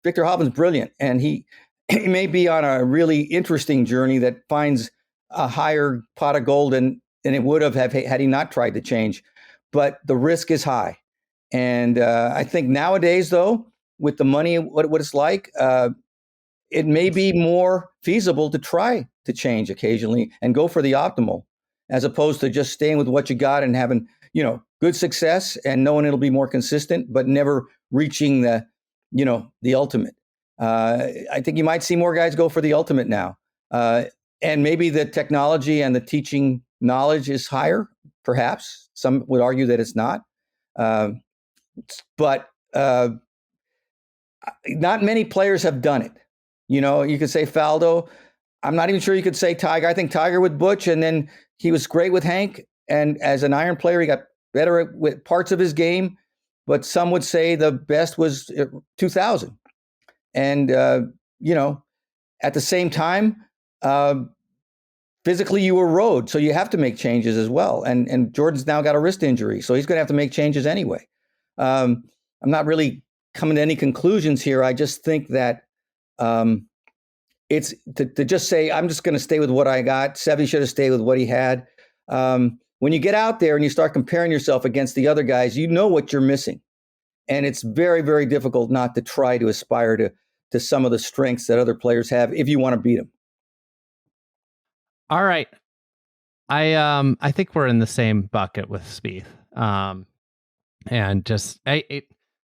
[SPEAKER 2] Hovland's brilliant, and he may be on a really interesting journey that finds a higher pot of gold than it would have had he not tried to change. But the risk is high. And I think nowadays, though, with the money, what it's like, it may be more feasible to try to change occasionally and go for the optimal, as opposed to just staying with what you got and having, good success and knowing it'll be more consistent, but never reaching the ultimate. I think you might see more guys go for the ultimate now. And maybe the technology and the teaching knowledge is higher, perhaps. Some would argue that it's not. But not many players have done it. You could say Faldo. I'm not even sure you could say Tiger. I think Tiger with Butch, and then he was great with Hank. And as an iron player, he got better with parts of his game. But some would say the best was 2000. And, at the same time, physically you were road. So you have to make changes as well. And Jordan's now got a wrist injury, so he's going to have to make changes anyway. I'm not really coming to any conclusions here. I just think that it's to just say, I'm just going to stay with what I got. Seve should have stayed with what he had. When you get out there and you start comparing yourself against the other guys, you know what you're missing. And it's very, very difficult not to try to aspire to some of the strengths that other players have if you want to beat them.
[SPEAKER 1] All right. I think we're in the same bucket with Spieth. And just, I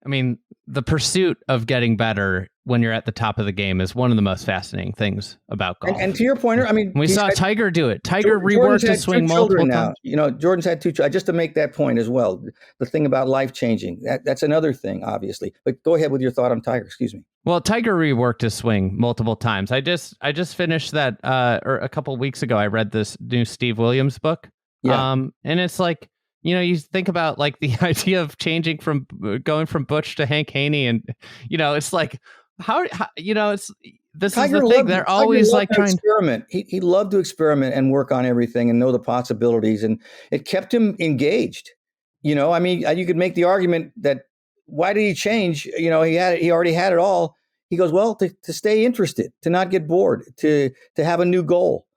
[SPEAKER 1] mean, the pursuit of getting better when you're at the top of the game is one of the most fascinating things about golf.
[SPEAKER 2] And to your pointer, I mean,
[SPEAKER 1] we saw Tiger do it. Tiger reworked his swing multiple times.
[SPEAKER 2] Jordan's had two children. Just to make that point as well, the thing about life changing, that's another thing, obviously. But go ahead with your thought on Tiger. Excuse me.
[SPEAKER 1] Well, Tiger reworked his swing multiple times. I just finished that or a couple of weeks ago. I read this new Steve Williams book.
[SPEAKER 2] Yeah.
[SPEAKER 1] And it's like, you think about like the idea of changing from going from Butch to Hank Haney, and it's like how it's this Tiger is the thing. They're always like trying to
[SPEAKER 2] experiment. He loved to experiment and work on everything and know the possibilities, and it kept him engaged. I mean, you could make the argument that why did he change? He already had it all. He goes, well, to stay interested, to not get bored, to have a new goal.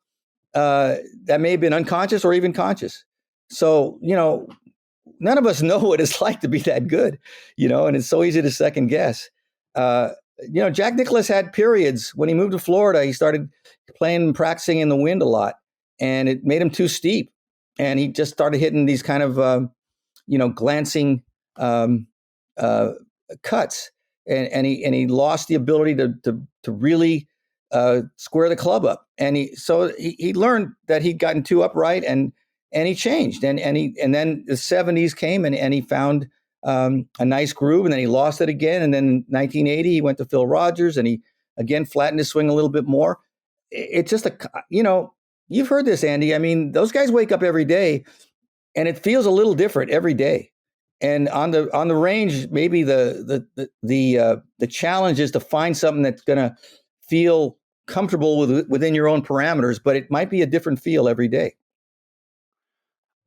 [SPEAKER 2] That may have been unconscious or even conscious. So, none of us know what it's like to be that good, and it's so easy to second guess. Jack Nicklaus had periods when he moved to Florida. He started playing and practicing in the wind a lot, and it made him too steep. And he just started hitting these kind of, glancing cuts, and he lost the ability to really square the club up. And he learned that he'd gotten too upright, and he changed, and then the 70s came, and he found a nice groove, and then he lost it again. And then in 1980, he went to Phil Rogers, and he again flattened his swing a little bit more. It's just you've heard this, Andy. I mean, those guys wake up every day, and it feels a little different every day. And on the range, maybe the challenge is to find something that's going to feel comfortable within your own parameters, but it might be a different feel every day.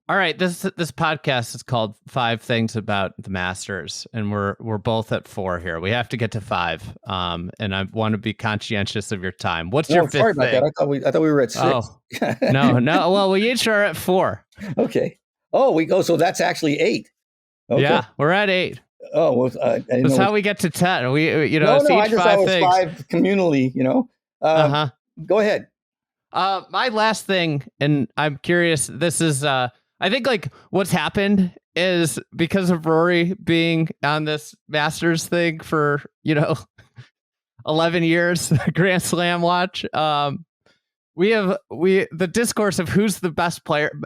[SPEAKER 1] All right, this podcast is called 5 Things About the Masters, and we're both at 4 here. We have to get to 5, and I want to be conscientious of your time. What's your 5th
[SPEAKER 2] sorry about
[SPEAKER 1] thing?
[SPEAKER 2] that. I thought we were at 6.
[SPEAKER 1] Oh, no. Well, we each are at 4.
[SPEAKER 2] Okay. Oh, we go. So that's actually 8. Okay.
[SPEAKER 1] Yeah, we're at 8.
[SPEAKER 2] Oh, well,
[SPEAKER 1] that's how we get to 10. We,
[SPEAKER 2] I just thought it was 5 communally. Go ahead.
[SPEAKER 1] My last thing, and I'm curious. This is, I think, like, what's happened is because of Rory being on this Masters thing for 11 years, Grand Slam watch. The discourse of who's the best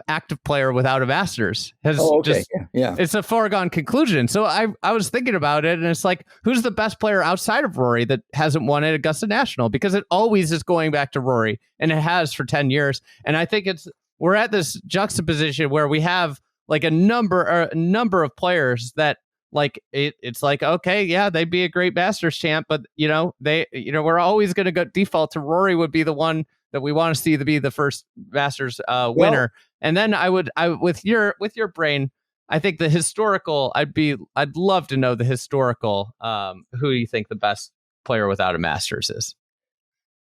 [SPEAKER 1] active player without a Masters has it's a foregone conclusion. So I was thinking about it, and it's like, who's the best player outside of Rory that hasn't won at Augusta National? Because it always is going back to Rory, and it has for 10 years. And I think we're at this juxtaposition where we have like a number of players that, like, it's like, okay, yeah, they'd be a great Masters champ, but we're always going to go default to Rory would be the one that we want to see to be the first Masters winner. And then I with your brain, I think the historical, I'd love to know the historical, who you think the best player without a Masters is.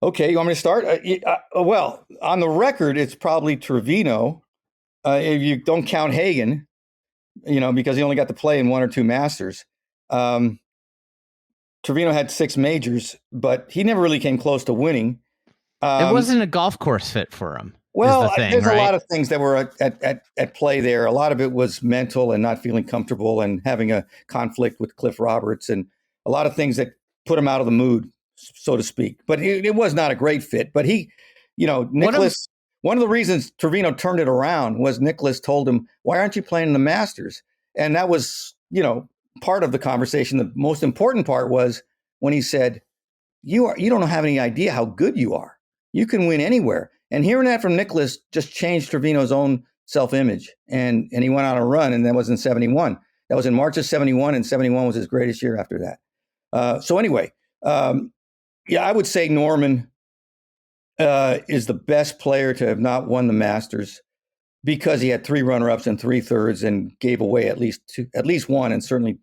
[SPEAKER 2] Okay, you want me to start? Well, on the record, it's probably Trevino. If you don't count Hagen, because he only got to play in 1 or 2 Masters. Trevino had 6 majors, but he never really came close to winning.
[SPEAKER 1] It wasn't a golf course fit for him.
[SPEAKER 2] Well, there's a lot of things that were at play there. A lot of it was mental and not feeling comfortable and having a conflict with Cliff Roberts, and a lot of things that put him out of the mood, so to speak. But it was not a great fit. But Nicklaus, one of the reasons Trevino turned it around was Nicklaus told him, "Why aren't you playing in the Masters?" And that was, part of the conversation. The most important part was when he said, you don't have any idea how good you are. You can win anywhere." And hearing that from Nicklaus just changed Trevino's own self-image. And he went on a run, and that was in 71. That was in March of 71, and 71 was his greatest year after that. So anyway, I would say Norman is the best player to have not won the Masters, because he had 3 runner-ups and 3 thirds and gave away at least 1, and certainly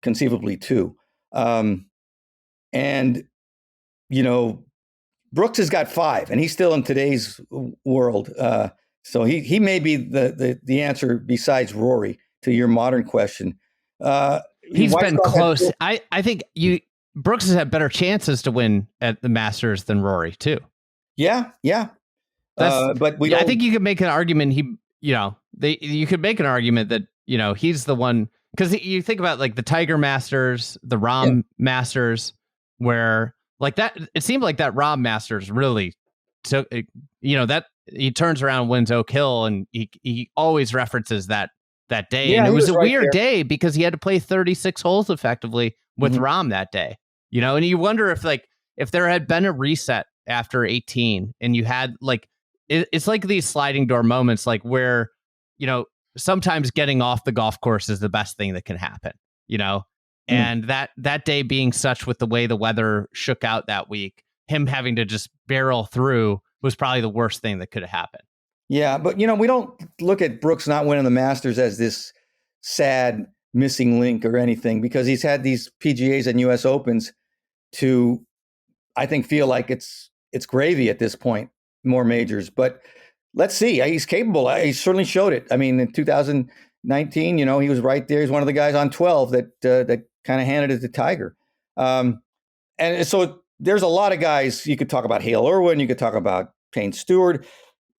[SPEAKER 2] conceivably 2. Brooks has got 5, and he's still in today's world. So he may be the answer besides Rory to your modern question.
[SPEAKER 1] He's been close. I think Brooks has had better chances to win at the Masters than Rory too.
[SPEAKER 2] Yeah. But I
[SPEAKER 1] think you could make an argument. You could make an argument that he's the one, because you think about like the Tiger Masters, the Rahm Masters, where like that, it seemed like that Rahm Masters really took, that he turns around and wins Oak Hill, and he always references that day.
[SPEAKER 2] Yeah,
[SPEAKER 1] and it was a
[SPEAKER 2] right
[SPEAKER 1] weird
[SPEAKER 2] there.
[SPEAKER 1] day because he had to play 36 holes effectively with Rahm that day, and you wonder if there had been a reset after 18, and you had it's like these sliding door moments, like where, sometimes getting off the golf course is the best thing that can happen, and that day being such, with the way the weather shook out that week, him having to just barrel through was probably the worst thing that could have happened.
[SPEAKER 2] Yeah, but we don't look at Brooks not winning the Masters as this sad missing link or anything, because he's had these PGAs and US Opens to, I think, feel like it's gravy at this point, more majors. But let's see. He's capable. He certainly showed it. I mean, in 2019, he was right there. He's one of the guys on 12 that kind of handed it to Tiger. And so there's a lot of guys. You could talk about Hale Irwin. You could talk about Payne Stewart,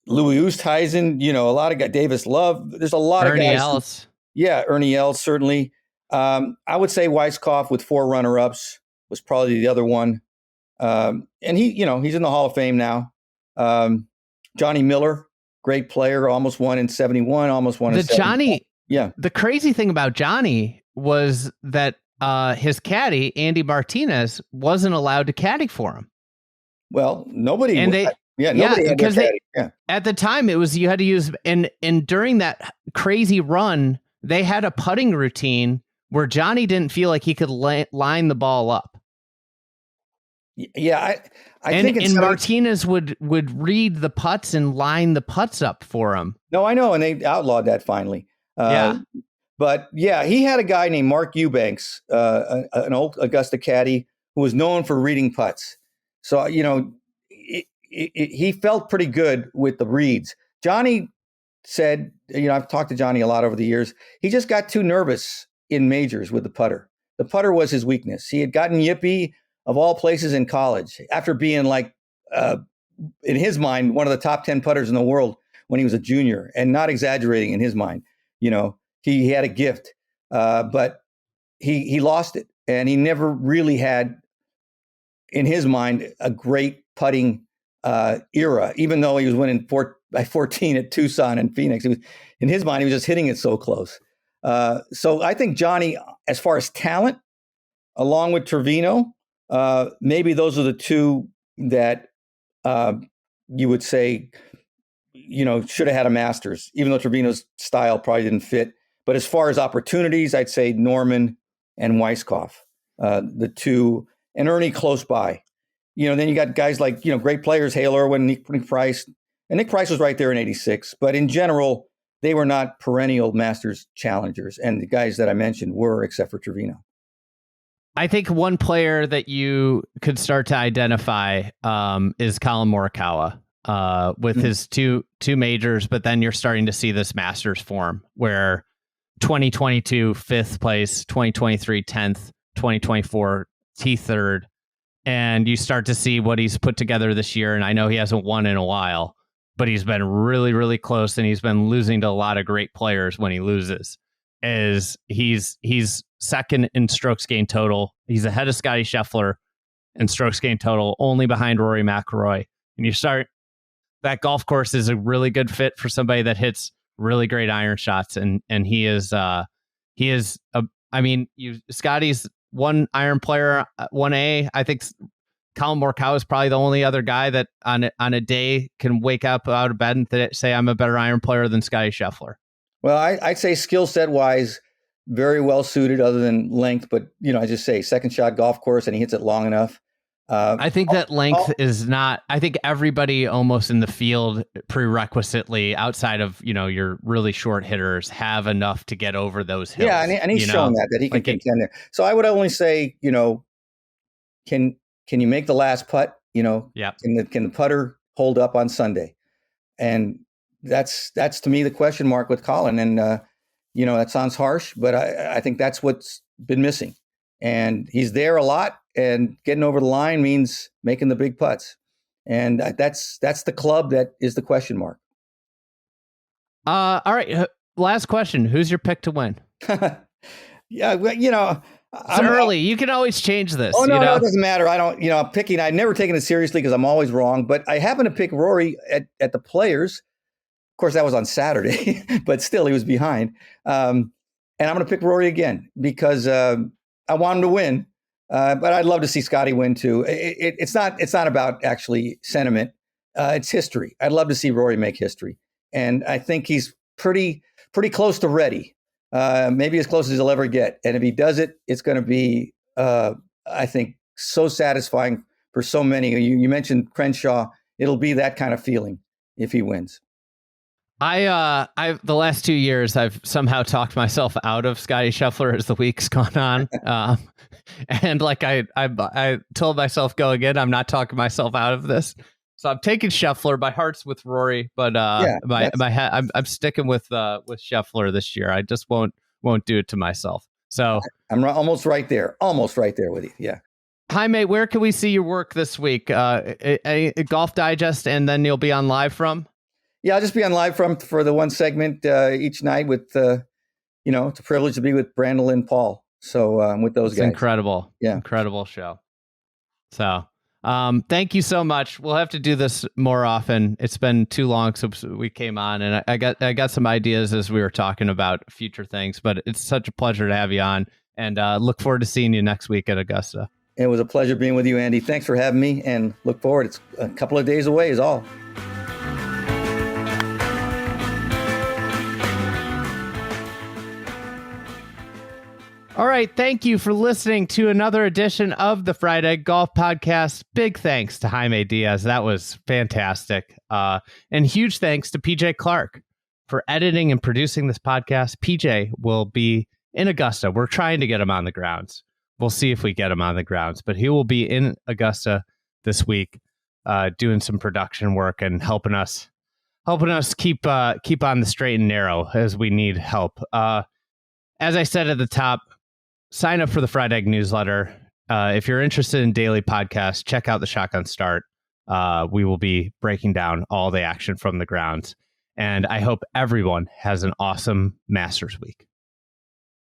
[SPEAKER 2] Louis Oosthuizen, a lot of guys, Davis Love. There's a lot
[SPEAKER 1] Ernie
[SPEAKER 2] of guys.
[SPEAKER 1] Els.
[SPEAKER 2] Ernie Els, certainly. I would say Weiskopf with 4 runner-ups was probably the other one. And he's in the Hall of Fame now. Johnny Miller, great player, almost won in 71, almost won in 71.
[SPEAKER 1] The crazy thing about Johnny was that his caddy, Andy Martinez, wasn't allowed to caddy for him.
[SPEAKER 2] Well, nobody.
[SPEAKER 1] And
[SPEAKER 2] Yeah, nobody had
[SPEAKER 1] because
[SPEAKER 2] that caddy.
[SPEAKER 1] At the time, it was you had to use, and during that crazy run, they had a putting routine where Johnny didn't feel like he could line the ball up.
[SPEAKER 2] Yeah, I think
[SPEAKER 1] and Martinez would read the putts and line the putts up for him.
[SPEAKER 2] No, I know, and they outlawed that finally. But yeah, he had a guy named Mark Eubanks, an old Augusta caddy who was known for reading putts. So, you know, he felt pretty good with the reads. Johnny said, you know, I've talked to Johnny a lot over the years. He just got too nervous in majors with the putter. The putter was his weakness. He had gotten yippy of all places in college after being like, in his mind, one of the top 10 putters in the world when he was a junior, and not exaggerating in his mind. You know, he had a gift, but he lost it. And he never really had, in his mind, a great putting era, even though he was winning by 14 at Tucson and Phoenix. He was, in his mind, he was just hitting it so close. So I think Johnny, as far as talent, along with Trevino, maybe those are the two that you would say, you know, should have had a Masters, even though Trevino's style probably didn't fit. But as far as opportunities, I'd say Norman and Weiskopf, the two, and Ernie close by. You know, then you got guys like, you know, great players, Hale Irwin, Nick Price. And Nick Price was right there in 86. But in general, they were not perennial Masters challengers. And the guys that I mentioned were, except for Trevino.
[SPEAKER 1] I think one player that you could start to identify is Colin Morikawa with his two majors, but then you're starting to see this Masters form where 2022 5th place, 2023 10th, 2024 T3rd, and you start to see what he's put together this year. And I know he hasn't won in a while, but he's been really, really close, and he's been losing to a lot of great players when he loses. He's second in strokes gained total. He's ahead of Scottie Scheffler in strokes gained total, only behind Rory McIlroy. And you start, that golf course is a really good fit for somebody that hits really great iron shots. And he is Scottie's one iron player, 1A. I think Colin Morikawa is probably the only other guy that on a day can wake up out of bed and say, I'm a better iron player than Scottie Scheffler.
[SPEAKER 2] Well, I'd say skill set wise, very well suited other than length. But, you know, I just say second shot golf course and he hits it long enough.
[SPEAKER 1] I think that length is not, I think everybody almost in the field prerequisitely outside of, you know, your really short hitters have enough to get over those hills.
[SPEAKER 2] Yeah. And he's shown that he can contend there. So I would only say, you know, can you make the last putt? You know, can the putter hold up on Sunday? And that's to me the question mark with Colin. And, you know, that sounds harsh, but I think that's what's been missing. And he's there a lot, and getting over the line means making the big putts. And that's the club that is the question mark.
[SPEAKER 1] All right. Last question. Who's your pick to win?
[SPEAKER 2] Yeah, well, you know,
[SPEAKER 1] it's early. You can always change this.
[SPEAKER 2] Oh, no,
[SPEAKER 1] you know?
[SPEAKER 2] No, it doesn't matter. I don't, you know, I'm picking. I've never taken it seriously because I'm always wrong. But I happen to pick Rory at the Players. Of course, that was on Saturday, but still he was behind. And I'm going to pick Rory again because I want him to win. But I'd love to see Scottie win too. It's not about actually sentiment. It's history. I'd love to see Rory make history. And I think he's pretty close to ready. Maybe as close as he'll ever get. And if he does it, it's going to be, I think, so satisfying for so many. You mentioned Crenshaw. It'll be that kind of feeling if he wins.
[SPEAKER 1] I've the last 2 years, I've somehow talked myself out of Scottie Scheffler as the week's gone on. And like I told myself going in, I'm not talking myself out of this. So I'm taking Scheffler. My heart's with Rory, but my head, I'm sticking with Scheffler this year. I just won't do it to myself. So
[SPEAKER 2] I'm almost right there with you. Yeah.
[SPEAKER 1] Jaime, where can we see your work this week? A Golf Digest, and then you'll be on live from?
[SPEAKER 2] Yeah, I'll just be on live for the one segment each night with, you know, it's a privilege to be with Brandel and Paul. So with those guys.
[SPEAKER 1] Incredible.
[SPEAKER 2] Yeah.
[SPEAKER 1] Incredible show. So thank you so much. We'll have to do this more often. It's been too long since we came on, and I got some ideas as we were talking about future things, but it's such a pleasure to have you on, and look forward to seeing you next week at Augusta.
[SPEAKER 2] It was a pleasure being with you, Andy. Thanks for having me, and look forward. It's a couple of days away is all.
[SPEAKER 1] All right. Thank you for listening to another edition of the Fried Egg Golf Podcast. Big thanks to Jaime Diaz. That was fantastic. And huge thanks to PJ Clark for editing and producing this podcast. PJ will be in Augusta. We're trying to get him on the grounds. We'll see if we get him on the grounds, but he will be in Augusta this week, doing some production work and helping us keep on the straight and narrow as we need help. As I said at the top, sign up for the Fried Egg newsletter. If you're interested in daily podcasts, check out the Shotgun Start. We will be breaking down all the action from the grounds. And I hope everyone has an awesome Masters week.